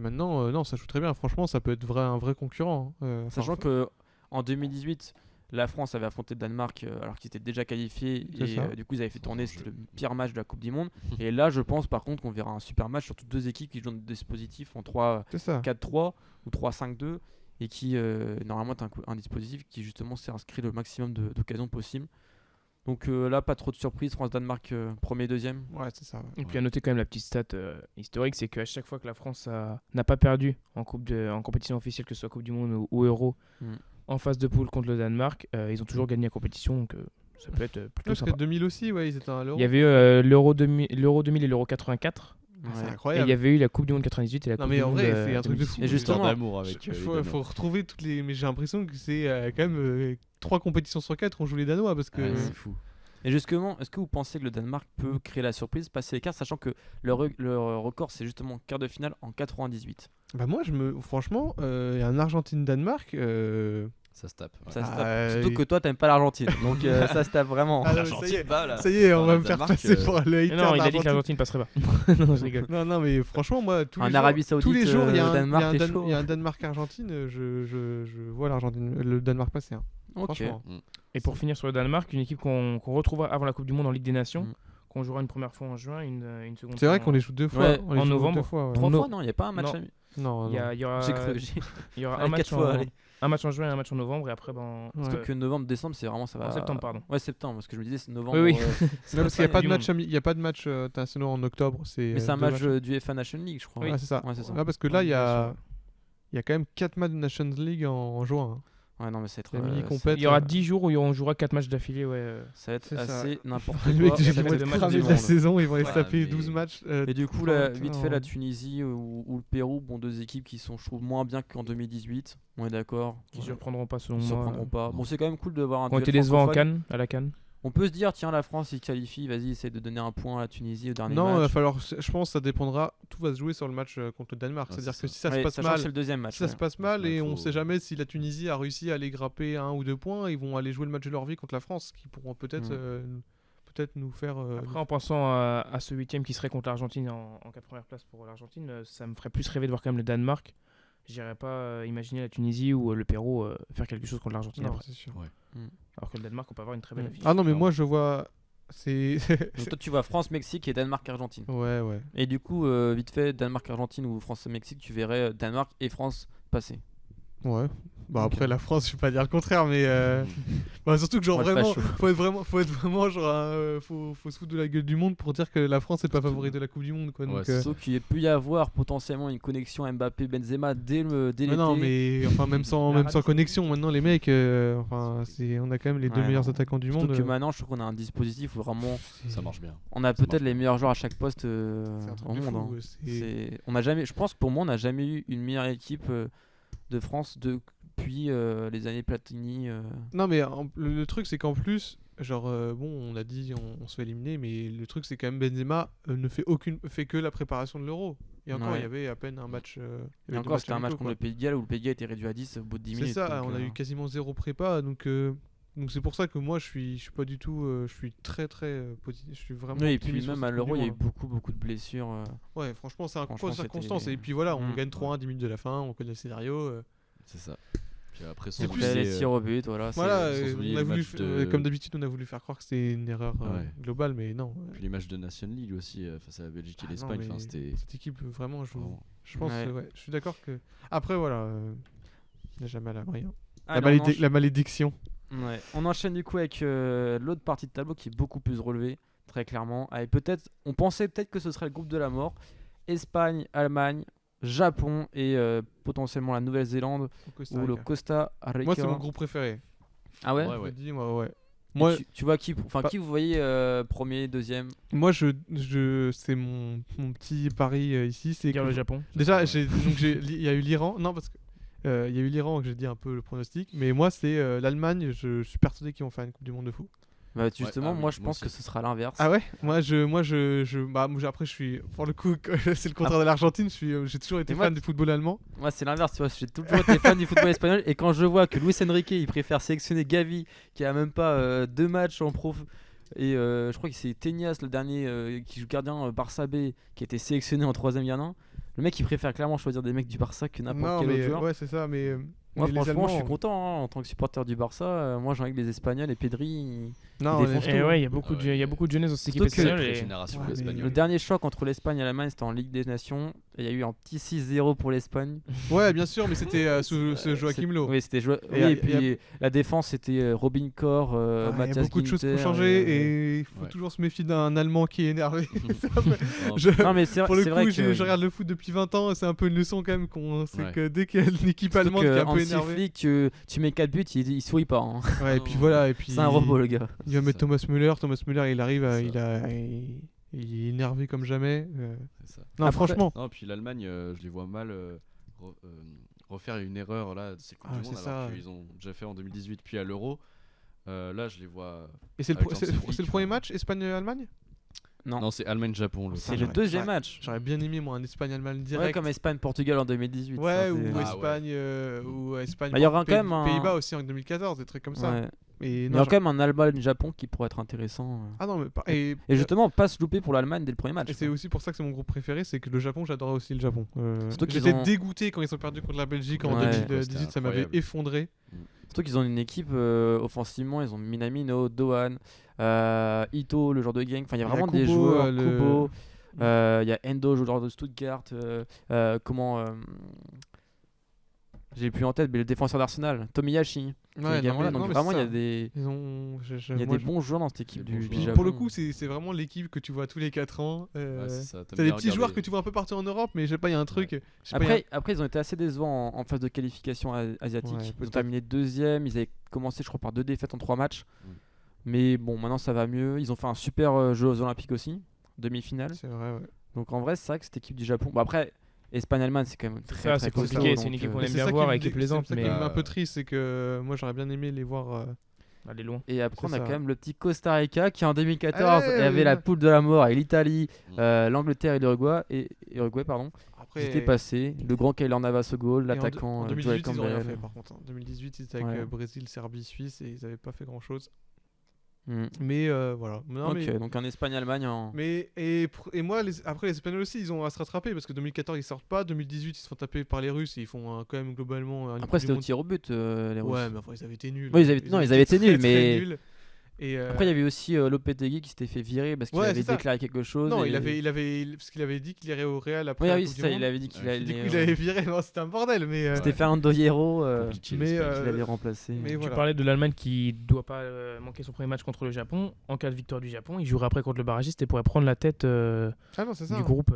maintenant, non, ça joue très bien. Franchement, ça peut être un vrai concurrent. Hein. Sachant que en 2018, la France avait affronté le Danemark alors qu'ils étaient déjà qualifiés C'est et ça. du coup ils avaient fait tourner, c'était le pire match de la Coupe du Monde. Et là, je pense par contre qu'on verra un super match, surtout deux équipes qui jouent dans des dispositifs en 3-4-3 c'est ça. ou 3-5-2 et qui normalement est un dispositif qui justement s'inscrit le maximum d'occasions possibles. Donc là, pas trop de surprises. France-Danemark, premier, deuxième. Ouais, c'est ça. Ouais. Et puis à noter quand même la petite stat historique, c'est qu'à chaque fois que la France n'a pas perdu en compétition officielle, que ce soit Coupe du Monde ou Euro, en phase de poule contre le Danemark, ils ont toujours gagné la compétition, donc ça peut être plutôt Parce sympa. que 2000 aussi, ouais, ils étaient à l'Euro. Il y avait l'Euro 2000 et l'Euro 84, C'est et incroyable. il y avait eu la Coupe du Monde 98 et la Non, Coupe mais du en Monde vrai, c'est un truc de 2006. fou. Et justement, d'amour avec les Danois. faut retrouver toutes les. Mais j'ai l'impression que c'est quand même 3 compétitions sur 4 on joue les Danois parce que. Ouais, c'est fou. Et justement, est-ce que vous pensez que le Danemark peut créer la surprise, passer l'écart, sachant que le record, c'est justement quart de finale en 98. Bah moi, franchement, il y a un Argentine-Danemark. Ça se tape. Ça se Ah, tape. Surtout que toi, t'aimes pas l'Argentine, donc ça se tape vraiment. Ah, non, mais ça y est, pas là. ça y est, on va me faire Danemark, passer pour le hater Non, il a dit que d'Argentine. l'Argentine passerait pas. Non, je rigole. Non, mais franchement, moi, tous En les jours, Arabie Saoudite, tous les jours, il y a un Danemark, t'es chaud. il y a un Danemark-Argentine. Je vois le Danemark passer. Hein. Ok. Franchement. Et pour finir sur le Danemark, une équipe qu'on retrouvera avant la Coupe du Monde en Ligue des Nations, Mm. qu'on jouera une première fois en juin, une seconde C'est fois vrai qu'on les joue 2 fois. Ouais, on les en joue novembre. 2 fois. Ouais. 3 Non. fois, non, il n'y a pas un match. Non. ami. Non, Il y aura, J'ai cru. il y aura Allez, un match 4 fois, allez. un match en juin et un match en novembre, et après, ben, Surtout que novembre, décembre, c'est vraiment ça va. en septembre, pardon. Ouais, septembre, parce que je me disais, c'est novembre. Oui, oui. C'est Non, parce qu'il n'y a ça, pas du de match, monde. il y a pas de match international en octobre. Mais c'est un 2 match matchs. du FA Nation League, je crois. Ouais, c'est ça. Ouais, c'est ça. Ah, parce que là, il y a quand même 4 matchs de Nations League en juin. hein. Ouais, non, mais c'est très. La mini-compète. Il y aura 10 jours où on jouera 4 matchs d'affilée, ouais. Ça va être C'est ça. assez n'importe Les quoi. mecs, Ça ils va vont être être deux matchs cramés du de la monde. saison, ils vont les Ouais, taper mais- 12 matchs. Et du coup, putain, là, putain, vite fait, la Tunisie ou le Pérou, bon, deux équipes qui sont, je trouve, moins bien qu'en 2018. On est d'accord. Qui ne surprendront pas selon Ils ne moi. surprendront pas. Bon, c'est quand même cool de voir un Qui ont duel été décevants francophone. à la CAN. On peut se dire, tiens, la France, ils qualifient, vas-y, essaie de donner un point à la Tunisie au dernier Non, il va match. falloir. Je pense que ça dépendra. Tout va se jouer sur le match contre le Danemark. Ouais, C'est-à-dire c'est que ça. si ça se Ouais, passe sachant que mal, c'est le deuxième match. si ça se passe mal et on faut- sait jamais si la Tunisie a réussi à aller grapper 1 ou 2 points, ils vont aller jouer le match de leur vie contre la France, qui pourront peut-être peut-être nous faire. Après, en pensant à ce 8ème qui serait contre l'Argentine en 4 premières places pour l'Argentine, ça me ferait plus rêver de voir quand même le Danemark. J'irais pas imaginer la Tunisie ou le Pérou faire quelque chose contre l'Argentine Non, après. c'est sûr. Alors que le Danemark, on peut avoir une très belle affiche. Ah non, mais moi je vois. C'est. Donc toi, tu vois France, Mexique et Danemark-Argentine. Ouais. Et du coup, vite fait, Danemark-Argentine ou France-Mexique, tu verrais Danemark et France passer. Ouais. Bah Ok. après la France, je vais pas dire le contraire, mais bah, surtout que genre On va le vraiment, facho. faut être vraiment genre, faut se foutre de la gueule du monde pour dire que la France est pas favorite de la Coupe du Monde quoi. Ouais, Donc, c'est Sauf qu'il peut y avoir potentiellement une connexion Mbappé-Benzema dès l'été. mais non, mais enfin même sans connexion, maintenant les mecs, enfin on a quand même les deux Ouais, meilleurs non. attaquants du Surtout monde. que maintenant, je trouve qu'on a un dispositif où vraiment, Ça marche bien. on a Ça peut-être marche les meilleurs joueurs à chaque poste C'est un truc au de monde. fou, hein. c'est- On a jamais, je pense que pour moi, on n'a jamais eu une meilleure équipe de France depuis les années Platini. Non mais le truc c'est qu'en plus, genre bon on a dit on se fait éliminer, mais le truc c'est quand même Benzema ne fait que la préparation de l'Euro. Et encore Ouais. il y avait à peine un match. Il y Et avait deux encore, matchs c'était un match amicaux, contre le Pays de Galles où le Pays de Galles était réduit à 10 au bout de 10 C'est minutes. ça, donc, on a eu quasiment zéro prépa, donc c'est pour ça que moi je suis pas du tout, je suis très positif, je suis vraiment. Oui, et puis optimiste sur même à cette l'Euro, Coupe il y a du eu beaucoup de blessures. Ouais, franchement c'est un Franchement, concours de c'était- circonstances, et puis voilà, on Mm. gagne 3-1 10 minutes de la fin, on connaît le scénario. C'est ça. Puis après, sans Et oublier, puis les tirs au but, voilà. Voilà, sans oublier on a le voulu, match de- comme d'habitude on a voulu faire croire que c'était une erreur Ouais. globale, mais non. Puis les matchs de Nation League aussi face à la Belgique et Ah non, l'Espagne. mais Enfin, c'était cette équipe vraiment joue. vraiment- Je pense, Ouais. ouais, je suis d'accord que. Après, voilà, il n'y a jamais à l'abri. hein. Allez, on La malédiction. Ouais. On enchaîne du coup avec l'autre partie de tableau qui est beaucoup plus relevée, très clairement. Avec on pensait peut-être que ce serait le groupe de la mort. Espagne, Allemagne, Japon et potentiellement la Nouvelle-Zélande ou le Costa Rica. Moi, c'est mon groupe préféré. Ah ouais, Ouais, Je ouais. le dis, moi, ouais. Et Moi, tu vois qui, Pas- qui vous voyez premier, deuxième? moi c'est mon petit pari ici. C'est Dire que- le Japon. Déjà, il y a eu l'Iran. Non, parce que. Il y a eu l'Iran que j'ai dit un peu le pronostic. Mais moi, c'est l'Allemagne. Je suis persuadé qu'ils vont faire une Coupe du Monde de fou. Bah, justement, ah oui, moi je moi pense que aussi. ce sera l'inverse. Ah ouais. Moi, après, je suis. Pour le coup, c'est le contraire de l'Argentine. J'ai toujours été Et moi- fan du football allemand. Moi c'est l'inverse, tu vois, j'ai toujours été fan du football espagnol et quand je vois que Luis Enrique il préfère sélectionner Gavi qui a même pas 2 matchs en prof et je crois que c'est Tenias le dernier qui joue gardien Barça B qui a été sélectionné en 3ème gardien. Le mec il préfère clairement choisir des mecs du Barça que n'importe Non, quel autre mais joueur. ouais, c'est ça. Mais Moi, les franchement, je suis Allemands- content hein, en tant que supporter du Barça. Moi, j'ai envie que les Espagnols et Pedri. Non, Ils défoncent honnêtement, Et ouais, il y a Ah beaucoup ouais. il y a beaucoup de jeunesse dans cette équipe Surtout que- espagnole. Sacrée Et... génération Ouais, mais- espagnole. Le dernier choc entre l'Espagne et l'Allemagne, c'était en Ligue des Nations. Et il y a eu un petit 6-0 pour l'Espagne. Ouais, bien sûr, mais c'était sous ce Joachim Löw. Oui, c'était oui, Et- et puis la défense, c'était Robin Koch, Ouais, il y Matthias a beaucoup de choses qui ont Ginter changé et il faut Ouais. toujours se méfier d'un Allemand qui est énervé. C'est un peu- Non, Je- Non, mais c'est Pour le c'est coup, vrai que je regarde le foot depuis 20 ans et c'est un peu une leçon quand même qu'on sait Ouais. que dès qu'il y a une équipe surtout allemande qui est un que peu Hansi énervée. Flick, tu mets 4 buts, il sourit pas. hein. Ouais, et puis voilà, et puis C'est un robot, le gars. il va C'est mettre ça. Thomas Müller. Thomas Müller, il arrive, C'est il est énervé comme jamais. C'est ça. Non, Après- franchement. Non, puis l'Allemagne, je les vois mal refaire une erreur là, c'est Coupe Ah, du Monde, c'est alors ça, qu'ils ont déjà fait en 2018 puis à l'Euro. Là, je les vois. Et c'est le, Avec pro- c'est- Hansi Flick, c'est le premier match Espagne-Allemagne. Non, Non, c'est Allemagne-Japon. c'est Ah, le ouais. deuxième Ouais. match. J'aurais bien aimé moi un Espagne-Allemagne Ouais, direct. comme Espagne-Portugal en 2018. Ouais, ça, ou c'est- Ah, ouais. Espagne, ou Espagne. Bah, il y aura Pays- quand même un- Pays-Bas aussi en 2014, des trucs comme ça. Ouais. Et Il y non, aura quand même un Allemagne-Japon qui pourrait être intéressant. Ah non, mais Et justement, pas se louper pour l'Allemagne dès le premier match. et c'est aussi pour ça que c'est mon groupe préféré, c'est que le Japon, j'adorais aussi le Japon. Surtout qu'ils J'étais ont- dégoûté quand ils ont perdu contre la Belgique en Ouais. 2018, ça m'avait incroyable. effondré. Surtout qu'ils ont une équipe offensivement, ils ont Minamino, Dohan, Ito, le joueur de gang. Enfin, il y a Il y a vraiment des Kubo, joueurs. le- Kubo, il y a Endo, joueur de Stuttgart. J'ai plus en tête, mais le défenseur d'Arsenal, Tomiyashi. qui est Ouais, également non, là. mais- Donc non, mais vraiment, c'est il y a ça. des, Ils ont. il y a moi, des bons joueurs dans cette équipe Des bons du joueurs. Japon. Pour le coup, c'est vraiment l'équipe que tu vois tous les 4 ans. Ouais, c'est ça, t'aimes T'as des bien petits joueurs regarder. que tu vois un peu partout en Europe, mais je sais pas, il y a un truc. je sais pas, il y a Après, ils ont été assez décevants en phase de qualification asiatique. Ouais, Ils ont peut-être. terminé deuxième. Ils avaient commencé, je crois, par 2 défaites en 3 matchs. Mm. Mais bon, maintenant ça va mieux. Ils ont fait un super jeu aux Olympiques aussi, demi-finale. C'est vrai, ouais. Donc en vrai, c'est vrai que cette équipe du Japon. Bon, après, Espagne-Allemagne, c'est quand même très, ça, très c'est costaud, compliqué, c'est donc, une équipe qu'on Mais aime c'est bien ça voir me et qui est dé- plaisante, c'est ça mais qui me met un peu triste, c'est que moi j'aurais bien aimé les voir. elle est loin. Et après, on C'est a ça. quand même le petit Costa Rica qui en 2014 Ouais, avait ouais, la ouais. poule de la mort avec l'Italie, Mm. l'Angleterre et l'Uruguay. Et Uruguay, pardon. Après, Ils étaient passés. Le grand Kaylor Navas au goal, et l'attaquant en Joel 2018, ils ont rien Campbell. fait par contre. En 2018, ils étaient avec Ouais. Brésil, Serbie, Suisse et ils avaient pas fait grand chose. Mm. Mais voilà. Non, Ok, mais donc en Espagne-Allemagne. et moi, après les Espagnols aussi, ils ont à se rattraper parce que 2014 ils sortent pas, 2018 ils se font taper par les Russes et ils font quand même globalement. Une Après, Coupe c'était du au monde. tir au but, les Russes. Ouais, mais enfin ils avaient été nuls. Oui, ils avaient été très, nuls, très mais- nuls. Et Après, il y avait aussi Lopetegui qui s'était fait virer parce qu'il Ouais, avait c'est ça. déclaré quelque chose. non, et- parce qu'il avait dit qu'il irait au Real après Oui, la oui, Coupe c'est du ça, Monde. il avait dit qu'il Ouais, allait. Du coup, il avait viré. Non, c'était un bordel, mais. C'était Fernando Hierro Compliqué, mais, l'Espagne. qui l'avait remplacé. mais Tu voilà. parlais de l'Allemagne qui doit pas manquer son premier match contre le Japon. En cas de victoire du Japon, il jouera après contre le barragiste et pourrait prendre la tête Ah non, c'est ça. du groupe.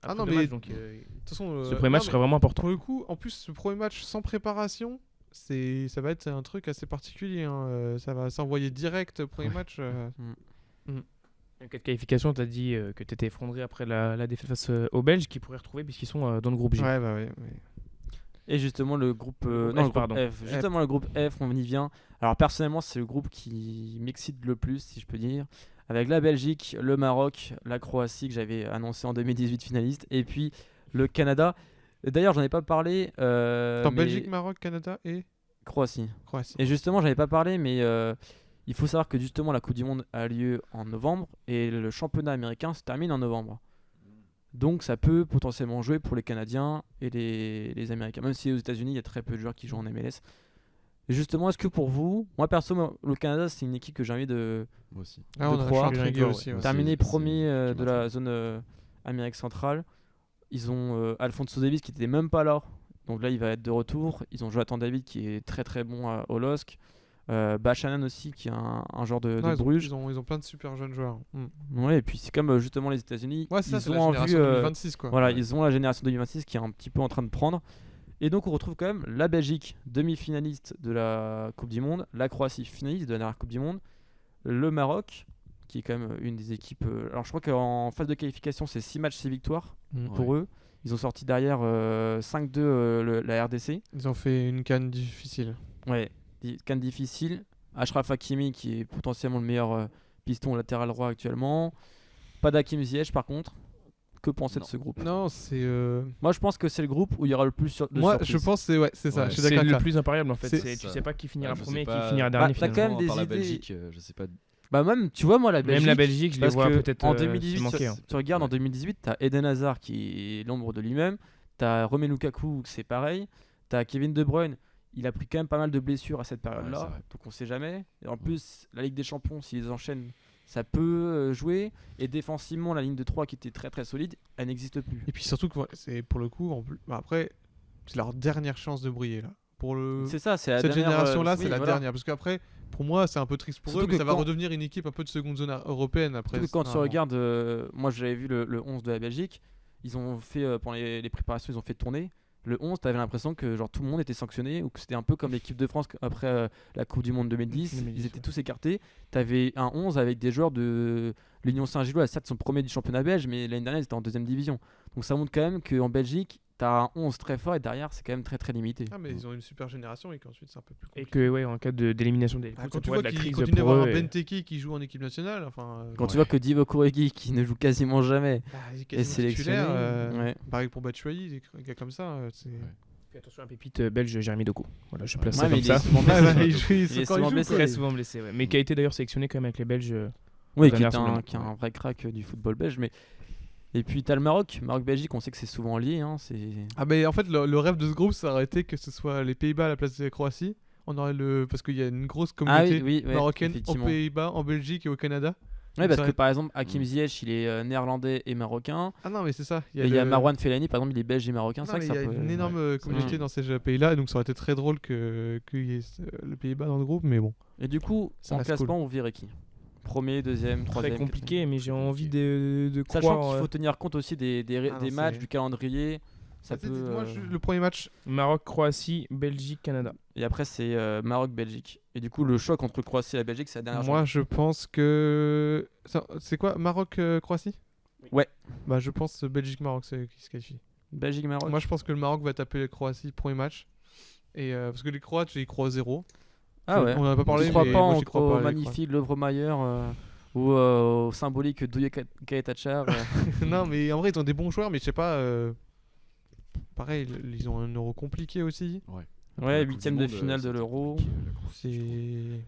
Ah après non, deux mais- matchs. Donc, De toute façon, ce premier match non, serait vraiment important. Pour le coup, en plus, ce premier match sans préparation, ça va être un truc assez particulier. Hein. Ça va s'envoyer direct, premier match. En cas de qualification, tu as dit que tu étais effondré après la défaite face aux Belges qui pourraient retrouver puisqu'ils sont dans le groupe J. Ouais, bah ouais. Et justement, le groupe, Le groupe non, F, le groupe pardon. F. Justement, le groupe F, on y vient. Alors, personnellement, c'est le groupe qui m'excite le plus, si je peux dire. Avec la Belgique, le Maroc, la Croatie, que j'avais annoncé en 2018 finaliste, et puis le Canada. D'ailleurs, j'en ai pas parlé. Attends, mais- Belgique, Maroc, Canada et Croatie. Croatie. Et justement, j'en ai pas parlé, mais il faut savoir que justement, la Coupe du Monde a lieu en novembre et le championnat américain se termine en novembre. Donc, ça peut potentiellement jouer pour les Canadiens et les Américains. Même si aux États-Unis, il y a très peu de joueurs qui jouent en MLS. Et justement, est-ce que pour vous, moi perso, le Canada, c'est une équipe que j'ai envie de Moi aussi. Ah, on de a croire. je suis intrigué D'accord, aussi. ouais. Ouais. terminer c'est- premier c'est- de qui la m'intéresse. zone Amérique centrale. Ils ont Alphonso Davies qui n'était même pas là. Donc là, il va être de retour. Ils ont Jonathan David qui est très très bon au LOSC. Bachanan aussi qui est un genre de Non, ils ont- Bruges. ils ont plein de super jeunes joueurs. Ouais, et puis c'est comme justement les États-Unis. Ouais, ça, c'est ils la ont en génération vue, 2026, quoi. voilà, Ouais. ils ont la génération 2026 qui est un petit peu en train de prendre. Et donc on retrouve quand même la Belgique, demi-finaliste de la Coupe du Monde, la Croatie, finaliste de la dernière Coupe du Monde, le Maroc, qui est quand même une des équipes. Alors je crois qu'en phase de qualification, c'est 6 matchs, 6 victoires pour eux. Ils ont sorti derrière 5-2 la RDC. Ils ont fait une canne difficile. Ouais, canne difficile. Achraf Hakimi qui est potentiellement le meilleur piston latéral droit actuellement. Pas d'Hakim Ziyech par contre. Que penser de Non. ce groupe? Non, c'est. Moi je pense que c'est le groupe où il y aura le plus de Moi, surprises. je pense que c'est ça. Ouais. Je suis C'est d'accord avec le toi. plus impariable en fait. C'est- Tu sais pas qui finira Ouais, je premier et sais qui pas. finira dernier. Bah, t'as finalement. quand même des Par la idées. Belgique, je sais pas. Bah même, tu vois moi la Belgique. Même la Belgique, je les parce vois que peut-être en se 2018, manquer. hein. tu regardes en Ouais. 2018, t'as Eden Hazard qui est l'ombre de lui-même. T'as Romelu Lukaku, c'est pareil. T'as Kevin De Bruyne. il a pris quand même pas mal de blessures à cette période-là, c'est vrai. donc on sait jamais. Et en plus, la Ligue des Champions, s'ils enchaînent, ça peut jouer. Et défensivement, la ligne de 3 qui était très très solide, elle n'existe plus. Et puis surtout que c'est pour le coup, après, c'est leur dernière chance de briller là. Pour C'est ça, c'est la cette dernière, génération-là, oui, c'est la voilà. dernière. Parce qu'après, pour moi, c'est un peu triste pour Surtout eux, mais que ça va quand- redevenir une équipe un peu de seconde zone européenne après. Surtout que quand tu normalement. regardes, moi j'avais vu le 11 de la Belgique, ils ont fait, pendant les préparations, ils ont fait tourner. Le 11, t'avais l'impression que genre, tout le monde était sanctionné, ou que c'était un peu comme l'équipe de France après la Coupe du Monde 2010, 2010, ils étaient ouais. tous écartés. T'avais un 11 avec des joueurs de l'Union Saint-Gilloise, certes ils sont premiers du championnat belge, mais l'année dernière ils étaient en deuxième division. Donc ça montre quand même qu'en Belgique, t'as un 11 très fort et derrière c'est quand même très très limité. Ah, mais ils ont une super génération et qu'ensuite c'est un peu plus Et compliqué. que, ouais, en cas d'élimination des Ah, poules, quand ça tu pourrait vois être la qu'il crise continue pour d'avoir eux. un et- Benteke qui joue en équipe nationale, enfin. Quand tu vois que Divo Koregi qui ne joue quasiment jamais il est est quasiment sélectionné, titulaire, ouais. pareil pour Batshuayi, des gars comme ça, c'est. Puis attention, un pépite belge, Jérémy Doku. Voilà, je place Ouais, ça mais comme il ça. est souvent Ah, blessé. bah, il joue, Il est quand souvent joue, blessé. quoi. Très souvent blessé, ouais. Mais qui a été d'ailleurs sélectionné quand même avec les Belges. Oui, Aux qui est dernières un, vrai crack du football belge. Mais... Et puis t'as le Maroc-Belgique, on sait que c'est souvent lié. Hein, Ah, mais en fait, le rêve de ce groupe, ça aurait été que ce soit les Pays-Bas à la place de la Croatie. On aurait parce qu'il y a une grosse communauté ouais, marocaine aux effectivement. Pays-Bas, en Belgique et au Canada. Ouais, parce Ça que aurait- par exemple, Hakim Ziyech, il est néerlandais et marocain. Ah non, mais c'est ça. Et il y a le- Marwan Fellaini, par exemple, il est belge et marocain. Non, C'est vrai mais que il y ça a peut... une énorme communauté Mm. dans ces pays-là, et donc ça aurait été très drôle qu'il y ait le Pays-Bas dans le groupe, mais bon. Et du coup, Ça en reste classement, on verrait qui Premier, deuxième, Très troisième. compliqué, mais j'ai envie compliqué. de Sachant croire. qu'il faut tenir compte aussi des Ah non, matchs, c'est- du calendrier. Ça Vas-y, peut, dites-moi le premier match. Maroc, Croatie, Belgique, Canada. Et après, c'est Maroc-Belgique. Et du coup, le choc entre Croatie et la Belgique, c'est la dernière Moi, journée. je pense que. C'est quoi Maroc-Croatie Ouais. Bah, je pense Belgique-Maroc qui se qualifie. Belgique-Maroc. Moi, je pense que le Maroc va taper la Croatie premier match. Et parce que les Croates, j'y crois 0. Ah ouais. On en a pas parlé, Tu crois mais pas moi, au j'y crois pas. les magnifique Lovre Mayer ou au symbolique Douye Kaetachar Croates. Non, mais en vrai, ils ont des bons joueurs, mais je sais pas. Pareil, ils ont un euro compliqué aussi. Ouais, La Coupe huitième du de Monde, finale de c'était l'Euro. compliqué, la Croatie.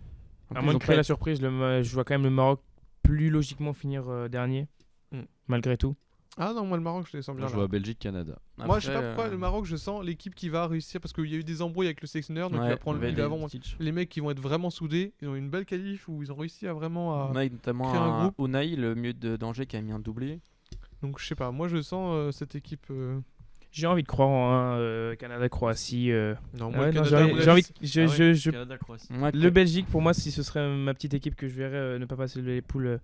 C'est. À moins de créer la surprise, je vois quand même le Maroc plus logiquement finir dernier, Mm. malgré tout. Ah non, moi, le Maroc, je les sens bien. Je là. vois Belgique-Canada. Moi, je sais pas pourquoi le Maroc, je sens l'équipe qui va réussir parce qu'il y a eu des embrouilles avec le sélectionneur, donc il va prendre il va avoir les mecs qui vont être vraiment soudés. Ils ont une belle qualif où ils ont réussi à vraiment. On a notamment créer un groupe. Unai, le milieu d'Angers, qui a mis un doublé. Donc je sais pas, moi je sens cette équipe. J'ai envie de croire en un Canada-Croatie. Non, Ouais, non, Canada, à mon j'ai envie. avis, Canada-Croatie. Ouais, Le Belgique, pour moi, si ce serait ma petite équipe que je verrais ne pas passer les poules.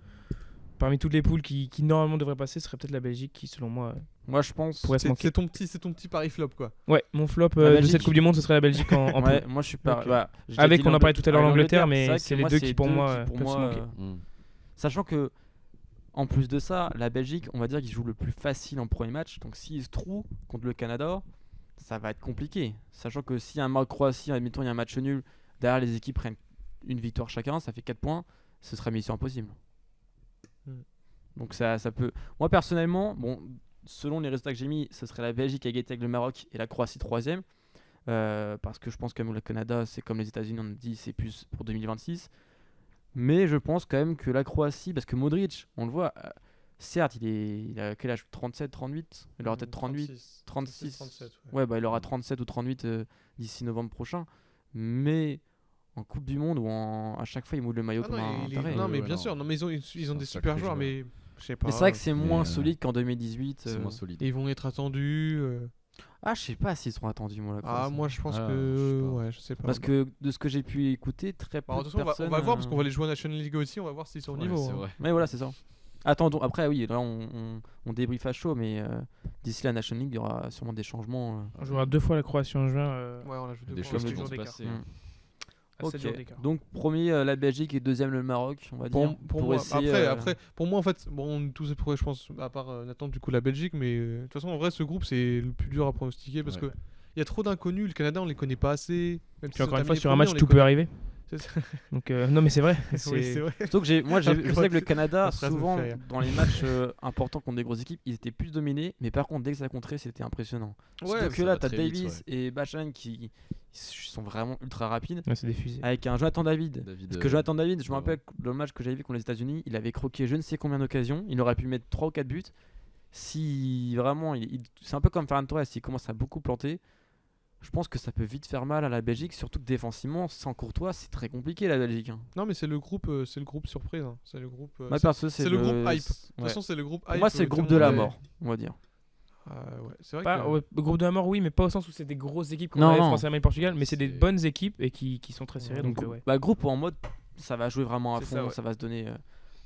Parmi toutes les poules qui normalement devraient passer, ce serait peut-être la Belgique qui, selon moi, moi, je pense. pourrait se manquer. c'est ton petit pari flop quoi. Ouais, mon flop La de Belgique. cette Coupe du Monde, ce serait la Belgique en Ouais, poule. moi, je suis pas. Ok. Bah, j'ai Avec, déjà dit on en parlait tout à l'heure, l'Angleterre, mais vrai que c'est les moi, deux qui, pour moi, pour peuvent se moi, manquer. Sachant que, en plus de ça, la Belgique, on va dire qu'ils jouent le plus facile en premier match. Donc, s'ils se trouvent contre le Canada, ça va être compliqué. Sachant que si un Maroc-Croatie, admettons, il y a un match nul, derrière les équipes prennent une victoire chacun, ça fait 4 points, ce serait mission impossible. Mm. Donc, ça peut. Moi, personnellement, bon, selon les résultats que j'ai mis, ce serait la Belgique à égalité avec le Maroc et la Croatie 3ème. Parce que je pense que le Canada, c'est comme les États-Unis, on dit, c'est plus pour 2026. Mais je pense quand même que la Croatie, parce que Modric, on le voit, certes, il a quel âge 37, 38 Il aura peut-être 38, 36. 37, Ouais, bah il aura 37 ou 38 d'ici novembre prochain. Mais en Coupe du Monde, à chaque fois, il mouille le maillot Ah comme non, un il est- taré. non, mais Ouais, bien non. sûr, non, mais ils ont un des sacré super joueurs, joueur. mais je sais pas. Mais c'est vrai que c'est moins mais, solide qu'en 2018. C'est moins solide. Et ils vont être attendus. Ah, je sais pas s'ils seront attendus, moi, la Ah, Croatie. moi je pense Ah, que. je sais pas. Ouais, je sais pas. Parce que de ce que j'ai pu écouter, très peu Bah, de de toute façon, personnes. on va voir parce qu'on va les jouer en National League aussi, on va voir s'ils sont au Ouais, niveau. c'est hein. vrai. Mais voilà, c'est ça. Attendons, après, oui, là, on débriefe à chaud, mais d'ici la National League, il y aura sûrement des changements. On jouera 2 fois la Croatie en juin. Ouais, on a joué Des deux fois. choses Comme qui vont jours se d'écart. passer. À 7 jours Ok. d'écart. Donc, premier la Belgique et deuxième le Maroc, on va dire. Pour moi, essayer, après, pour moi en fait, bon, tous ces progrès, je pense, à part Nathan, du coup la Belgique, mais de toute façon, en vrai, ce groupe c'est le plus dur à pronostiquer parce Ouais. que il y a trop d'inconnus. Le Canada, on les connaît pas assez. Même Puis s'ils ont encore une fois, terminé sur un premier, match, on les tout peut connaît- arriver. C'est- Donc, non, mais c'est vrai. Oui, c'est vrai. Surtout que je sais que le Canada, La phrase me souvent, fait rire. dans les matchs importants contre des grosses équipes, ils étaient plus dominés, mais par contre, dès que ça comptait, c'était impressionnant. Surtout que ça là, va t'as très vite, Davis et Bachan qui sont vraiment ultra rapides, Ouais, c'est des fusées. avec un Jonathan David. David, Parce que Jonathan David, je me ouais. rappelle dans le match que j'avais vu contre les États-Unis, il avait croqué je ne sais combien d'occasions, il aurait pu mettre 3 ou 4 buts. Si vraiment, c'est un peu comme Ferran Torres, s'il commence à beaucoup planter, je pense que ça peut vite faire mal à la Belgique, surtout que défensivement, sans Courtois, c'est très compliqué la Belgique. Hein. Non, mais c'est le groupe surprise. Hein. C'est le groupe. Moi, perso, c'est le groupe hype. De toute Ouais. façon, c'est le groupe hype. Pour moi, c'est le tout groupe monde de la est- mort, on va dire. Ouais, c'est vrai Pas, que. le groupe de la mort, oui, mais pas au sens où c'est des grosses équipes comme Non, la non. France, Allemagne, Portugal, mais c'est des C'est- bonnes équipes et qui sont très serrées. Donc, ouais. Bah, groupe en mode, ça va jouer vraiment à C'est fond, ça, ouais. ça va se donner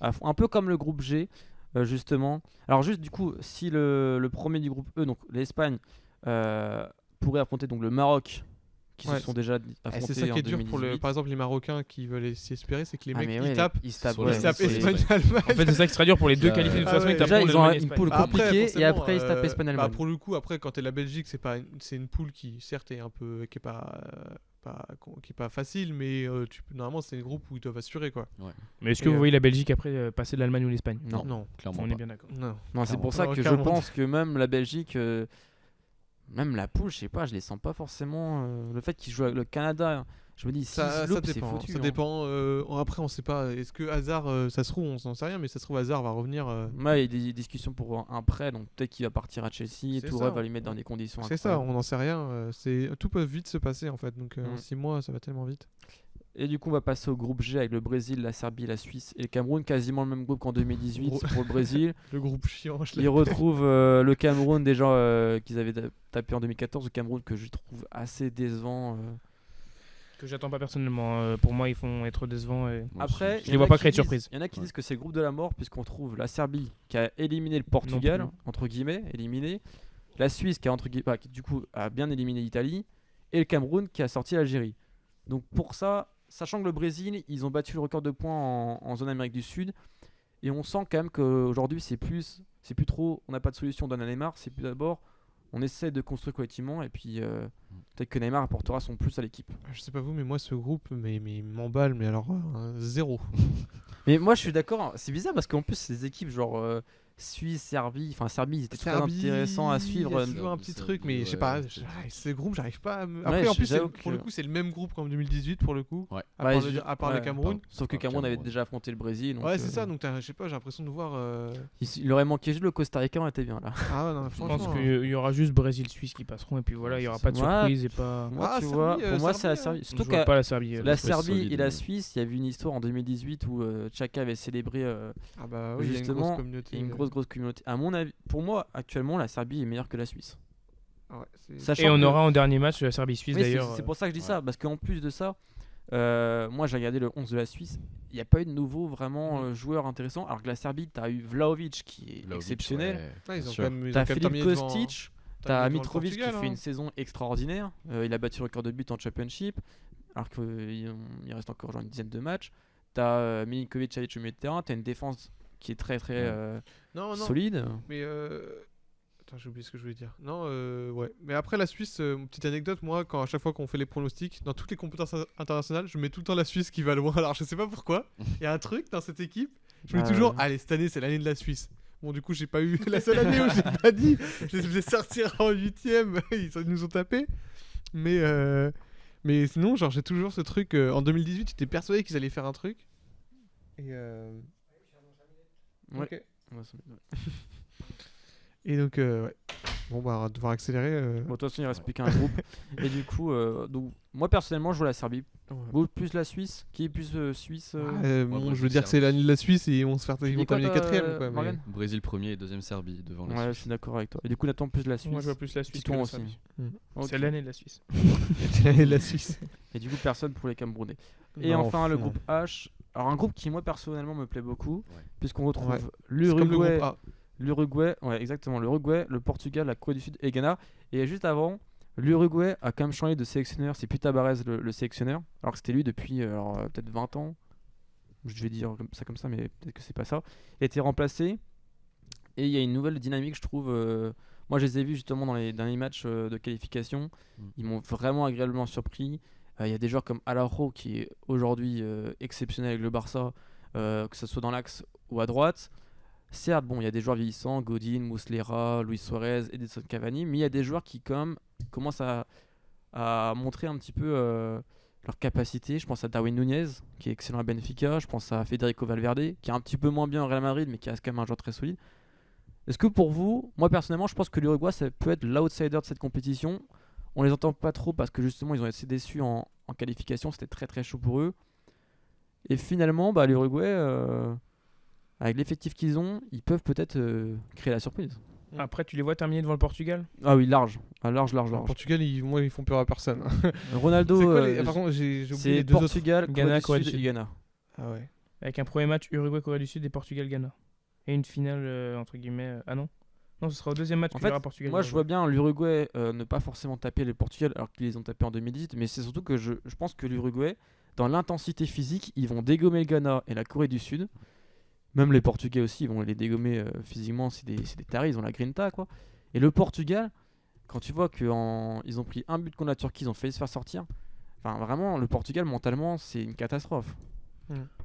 à fond. Un peu comme le groupe G, justement. Alors, juste du coup, si le premier du groupe E, donc l'Espagne, pourrait affronter donc le Maroc, qui Ouais, se sont déjà Eh, affrontés c'est ça en qui est dur 2018. par exemple, les Marocains qui veulent s'y espérer, c'est que les Ah, mecs mais ils ouais, tapent. ils se tapent, Sur ouais, les Ils tapent c'est- Espagne, Allemagne. En fait, c'est ça qui sera dur pour les deux Ah, qualifiés. De toute ah façon, ouais. ils Déjà, taperont ils ont l'Allemagne et une l'Espagne. poule Après, compliquée et forcément, après ils se tapent Espagne, Allemagne. pour le coup, après, quand t'es la Belgique, c'est une poule qui, certes, est un peu, qui est pas facile, mais normalement, c'est un groupe où ils doivent assurer, quoi. Mais est-ce que Et, vous voyez la Belgique après passer de l'Allemagne ou l'Espagne? Non. Non, Clairement On pas. est bien d'accord. non. Non, c'est pour ça Clairement. que je Clairement. pense que même la Belgique, même la poule, je sais pas, je les sens pas forcément. Le fait qu'ils jouent avec le Canada, je me dis, si Ça loupent, c'est dépend. foutu. Ça hein. dépend. Après, on sait pas. Est-ce que Hazard, ça se trouve, on s'en sait rien, mais ça se trouve, Hazard va revenir. Ouais, il y a des discussions pour un prêt, donc peut-être qu'il va partir à Chelsea et C'est Tourelle ça. va lui mettre dans des conditions C'est ça, incroyables. on n'en sait rien. Tout peut vite se passer, en fait. Donc, en Mm. 6 mois, ça va tellement vite. Et du coup, on va passer au groupe G avec le Brésil, la Serbie, la Suisse et le Cameroun, quasiment le même groupe qu'en 2018 Gros. pour le Brésil. Le groupe chiant, je Ils l'ai. retrouvent le Cameroun déjà qu'ils avaient tapé en 2014, le Cameroun que je trouve assez décevant. Que j'attends pas personnellement. Pour moi, ils font être décevants. Moi Après, aussi, je les vois pas créer de surprise. Il y en a qui Ouais. disent que c'est le groupe de la mort puisqu'on trouve la Serbie qui a éliminé le Portugal, Non plus. entre guillemets, éliminé, la Suisse qui a entre guillemets, qui, du coup a bien éliminé l'Italie et le Cameroun qui a sorti l'Algérie. Donc pour ça, sachant que le Brésil, ils ont battu le record de points en zone Amérique du Sud et on sent quand même qu'aujourd'hui c'est plus trop, on n'a pas de solution, on donne à Neymar, c'est plus d'abord on essaie de construire collectivement et puis peut-être que Neymar apportera son plus à l'équipe. Je sais pas vous, mais moi, ce groupe, mais il m'emballe, mais alors, zéro. Mais moi je suis d'accord, c'est bizarre parce qu'en plus ces équipes genre Suisse, Serbie, enfin Serbie, ils étaient très intéressants à suivre. Il y a toujours un petit truc, mais je sais ouais, pas, c'est- ce groupe, j'arrive pas à me... Ouais, Après, en plus, j'avoue pour le que- coup, c'est le même groupe qu'en 2018, pour le coup. Ouais. À Ouais, part le ouais, Cameroun. Sauf que Par Cameroun avait Cameroun. déjà affronté le Brésil. Donc, Ouais, c'est ça, donc je sais pas, j'ai l'impression de voir... il leur aurait manqué juste le Costa Rica, on était bien là. Ah ouais, non, Je pense franchement... qu'il y aura juste Brésil-Suisse qui passeront et puis voilà, il y aura pas de Ouais. surprise et pas. Moi, Ah, tu Serbie, vois, pour moi, c'est la Serbie, Serbie. Je Surtout vois que pas la Serbie. la très Serbie solide, et la mais- Suisse, il y a eu une histoire en 2018 où Xhaka avait célébré Ah bah oui, il y a une justement, grosse communauté. et une grosse communauté. À mon avis, pour moi, actuellement, la Serbie est meilleure que la Suisse. Ouais, c'est- Sachant Et on que- aura en dernier match la Serbie-Suisse Oui, c'est- d'ailleurs. c'est pour ça que je dis ouais. ça, parce qu'en plus de ça, moi j'ai regardé le 11 de la Suisse, il n'y a pas eu de nouveau vraiment joueur intéressant, alors que la Serbie, tu as eu Vlahovic qui est Vlahovic, exceptionnel. ouais, Ouais, ils bien ont sûr. quand même, ils ont T'as quand même Philippe terminé devant- Kostic, terminé t'as devant le Mitrovic qui Portugal, fait hein. une saison extraordinaire. Il a battu le record de buts en Championship, alors qu'il reste encore genre une dizaine de matchs. T'as Milinkovic avec le milieu de terrain, t'as une défense qui est très très Non, non, solide. mais... Attends, j'ai oublié ce que je voulais dire. Non, ouais. Mais après la Suisse, petite anecdote, moi, à chaque fois qu'on fait les pronostics, dans toutes les compétences internationales, je mets tout le temps la Suisse qui va loin. Alors je sais pas pourquoi. Il y a un truc dans cette équipe. Je mets Ah toujours, ouais. allez, cette année c'est l'année de la Suisse. Bon, du coup, j'ai pas eu la seule année où j'ai pas dit. Je les faisais sortir en 8ème. Ils nous ont tapé. Mais sinon, genre, j'ai toujours ce truc. En 2018, j'étais persuadé qu'ils allaient faire un truc. Et Ouais. ok. Ouais, c'est- Et donc, ouais. Bon, bah, on va devoir accélérer. Bon, de toute façon, il reste plus qu'un groupe. Et du coup, donc, moi personnellement, je vois la Serbie. Ouais. Vous plus la Suisse. Qui est plus Suisse Bon, Brésil, je veux dire que c'est l'année de la Suisse et ils vont se faire Tu ils dis vont quoi, terminer toi, quatrième quoi. Morgane Brésil premier et deuxième Serbie devant la Ouais, je Suisse. suis d'accord avec toi. Et du coup, Nathan plus la Suisse. Moi je vois plus la Suisse que Titouan la aussi. Serbie. Ok. C'est l'année de la Suisse. C'est l'année de la Suisse. Et du coup, personne pour les Camerounais. Et Non, enfin, le non. groupe H. Alors, un groupe qui, moi, personnellement, me plaît beaucoup. Ouais. Puisqu'on retrouve Ouais. C'est comme le l'Uruguay, groupe A. ouais, exactement, l'Uruguay, le Portugal, la Corée du Sud et Ghana. Et juste avant, l'Uruguay a quand même changé de sélectionneur. C'est plus Tabarez le sélectionneur. Alors que c'était lui depuis peut-être 20 ans. Je vais dire comme ça, mais peut-être que c'est pas ça. Il a été remplacé. Et il y a une nouvelle dynamique, je trouve. Moi, je les ai vus justement dans les derniers matchs de qualification. Ils m'ont vraiment agréablement surpris. Il y a des joueurs comme Araujo qui est aujourd'hui exceptionnel avec le Barça, que ce soit dans l'axe ou à droite. Certes, bon, il y a des joueurs vieillissants, Godin, Muslera, Luis Suarez, Edinson Cavani, mais il y a des joueurs qui quand même commencent à montrer un petit peu leur capacité. Je pense à Darwin Nunez, qui est excellent à Benfica. Je pense à Federico Valverde, qui est un petit peu moins bien au Real Madrid, mais qui reste quand même un joueur très solide. Est-ce que pour vous, moi personnellement, je pense que l'Uruguay, ça peut être l'outsider de cette compétition. On les entend pas trop parce que justement ils ont été déçus en qualification, c'était très très chaud pour eux. Et finalement, l'Uruguay, avec l'effectif qu'ils ont, ils peuvent peut-être créer la surprise. Après, tu les vois terminer devant le Portugal? Ah oui, large. Large. Le Portugal, ils font peur à personne. Ronaldo, C'est quoi par contre, j'ai oublié c'est les deux autres. Portugal, Ghana, Corée du Corée Sud du et Ghana. Ah ouais. Avec un premier match Uruguay-Corée du Sud et Portugal-Ghana. Et une finale, entre guillemets. Ah non? Non, ce sera au deuxième match En qu'il y fait, aura Portugal. moi je vois bien l'Uruguay ne pas forcément taper le Portugal alors qu'ils les ont tapés en 2018, mais c'est surtout que je pense que l'Uruguay, dans l'intensité physique, ils vont dégommer le Ghana et la Corée du Sud. Même les Portugais aussi, ils vont les dégommer physiquement, c'est des tarés, ils ont la grinta quoi. Et le Portugal, quand tu vois qu'ils ont pris un but contre la Turquie, ils ont failli se faire sortir. Enfin vraiment, le Portugal mentalement, c'est une catastrophe.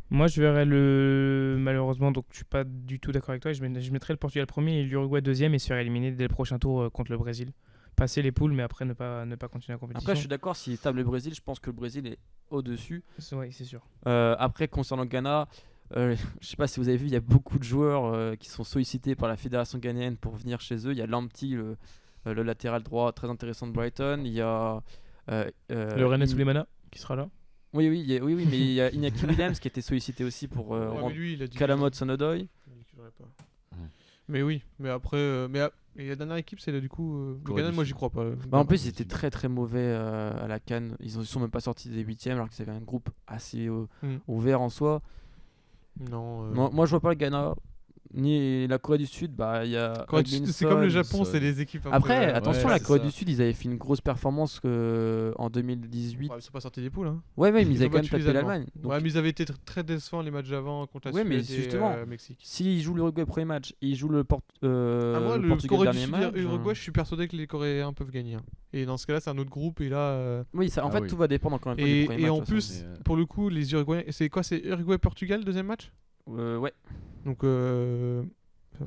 Moi, je verrais malheureusement, donc je suis pas du tout d'accord avec toi. Je mettrais le Portugal premier et l'Uruguay deuxième et se faire éliminer dès le prochain tour contre le Brésil. Passer les poules, mais après ne pas continuer la compétition. Après, je suis d'accord, s'ils tablent le Brésil, je pense que le Brésil est au-dessus. Oui, c'est sûr. Après, concernant le Ghana, je sais pas si vous avez vu, il y a beaucoup de joueurs qui sont sollicités par la fédération ghanéenne pour venir chez eux. Il y a Lamptey, le latéral droit très intéressant de Brighton. Il y a le René Souleymana qui sera là. Oui, mais il y a Iñaki Williams qui était sollicité aussi pour mais lui, il a dit Kalamot Sonodoy. Mais oui, mais après, et la dernière équipe, c'est là du coup. Le Ghana, moi j'y crois pas. En plus, ils étaient très très mauvais à la CAN. Ils sont même pas sortis des 8ème alors qu'ils avaient un groupe assez ouvert en soi. Non. Moi, je vois pas le Ghana. Ni la Corée du Sud, il y a. C'est comme le Japon, c'est les équipes. Après, attention, la Corée ça. du Sud, ils avaient fait une grosse performance en 2018. Ouais, ils sont pas sortis des poules. Hein. Ouais, mais ils Ils ont avaient quand même battu les tapé Allemands. l'Allemagne. Donc, Ouais, mais ils avaient été très décevants les matchs d'avant contre la Ouais, mais Suède justement, et Mexique. s'ils jouent l'Uruguay premier match et ils jouent le Moi, le le Portugal Corée du dernier Sud match. et Uruguay, je suis persuadé que les Coréens peuvent gagner. Hein. Et dans ce cas-là, c'est un autre groupe. Et là. Oui, en fait, oui. tout va dépendre encore une fois du premier Et match. en de toute plus, façon. pour le coup, les Uruguayens. C'est quoi? C'est Uruguay-Portugal, deuxième match? Ouais. Donc,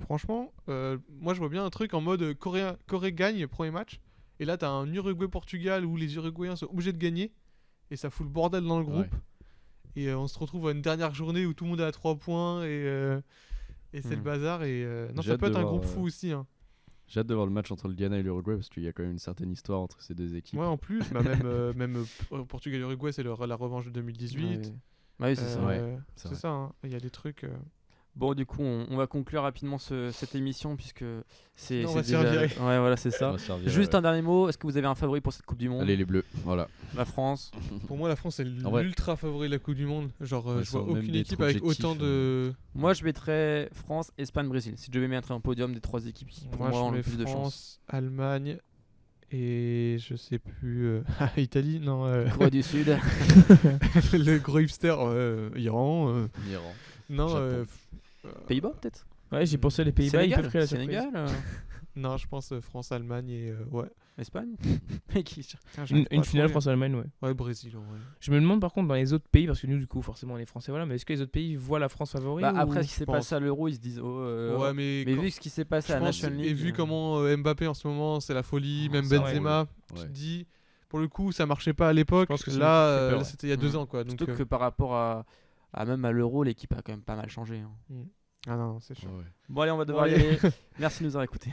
franchement, moi je vois bien un truc en mode Corée gagne premier match. Et là, t'as un Uruguay-Portugal où les Uruguayens sont obligés de gagner. Et ça fout le bordel dans le groupe. Ouais. Et on se retrouve à une dernière journée où tout le monde est à 3 points. Et c'est le bazar. Et non, J'ai ça hâte peut être de un voir, groupe fou aussi. Hein. J'ai hâte de voir le match entre le Ghana et l'Uruguay parce qu'il y a quand même une certaine histoire entre ces deux équipes. Ouais, en plus, même Portugal-Uruguay, c'est la revanche de 2018. Ouais. Bah oui, c'est ça. Ouais, c'est c'est vrai. ça, hein. Il y a des trucs. Bon, du coup, on va conclure rapidement cette émission puisque c'est Sinon, on va se déjà... faire virer. Ouais, voilà, c'est Ça ça. va servir, Juste ouais. un dernier mot. Est-ce que vous avez un favori pour cette Coupe du Monde? Allez les Bleus, voilà. La France. Pour moi, la France est En vrai. l'ultra favori de la Coupe du Monde. Genre, Ouais, je vois sans même aucune d'être équipe avec objectif, autant de. Moi, je mettrais France, Espagne, Brésil. Si je devais mettre un podium des trois équipes qui, pour moi, je ont le mets plus de chance. France, Allemagne et je sais plus. Italie, non. Corée du Sud. Le gros hipster, Iran. Iran. Non, Japon. Pays-Bas, peut-être. Ouais, j'ai pensé les Pays-Bas, ils peuvent créer la surprise. Sénégal, non, je pense France, Allemagne et ouais. Espagne. Une finale France-Allemagne, ouais. Ouais, Brésil, en vrai. Je me demande par contre dans les autres pays, parce que nous du coup forcément on est français, voilà, mais est-ce que les autres pays voient la France favori ou... Après ce qui s'est pense. passé à l'Euro, ils se disent Ouais, mais vu ce qui s'est passé à la National League. et vu comment Mbappé en ce moment, c'est la folie, même ça, Benzema, ouais. tu te dis, pour le coup, ça marchait pas à l'époque. Je pense que c'est Là, notre qui fait peur, là, c'était il y a 2 ans, quoi. Donc, Surtout que par rapport à même à l'Euro, l'équipe a quand même pas mal changé. Hein. Ah non, c'est chaud. Ouais. Bon allez, on va devoir y Allez. aller. Merci de nous avoir écoutés.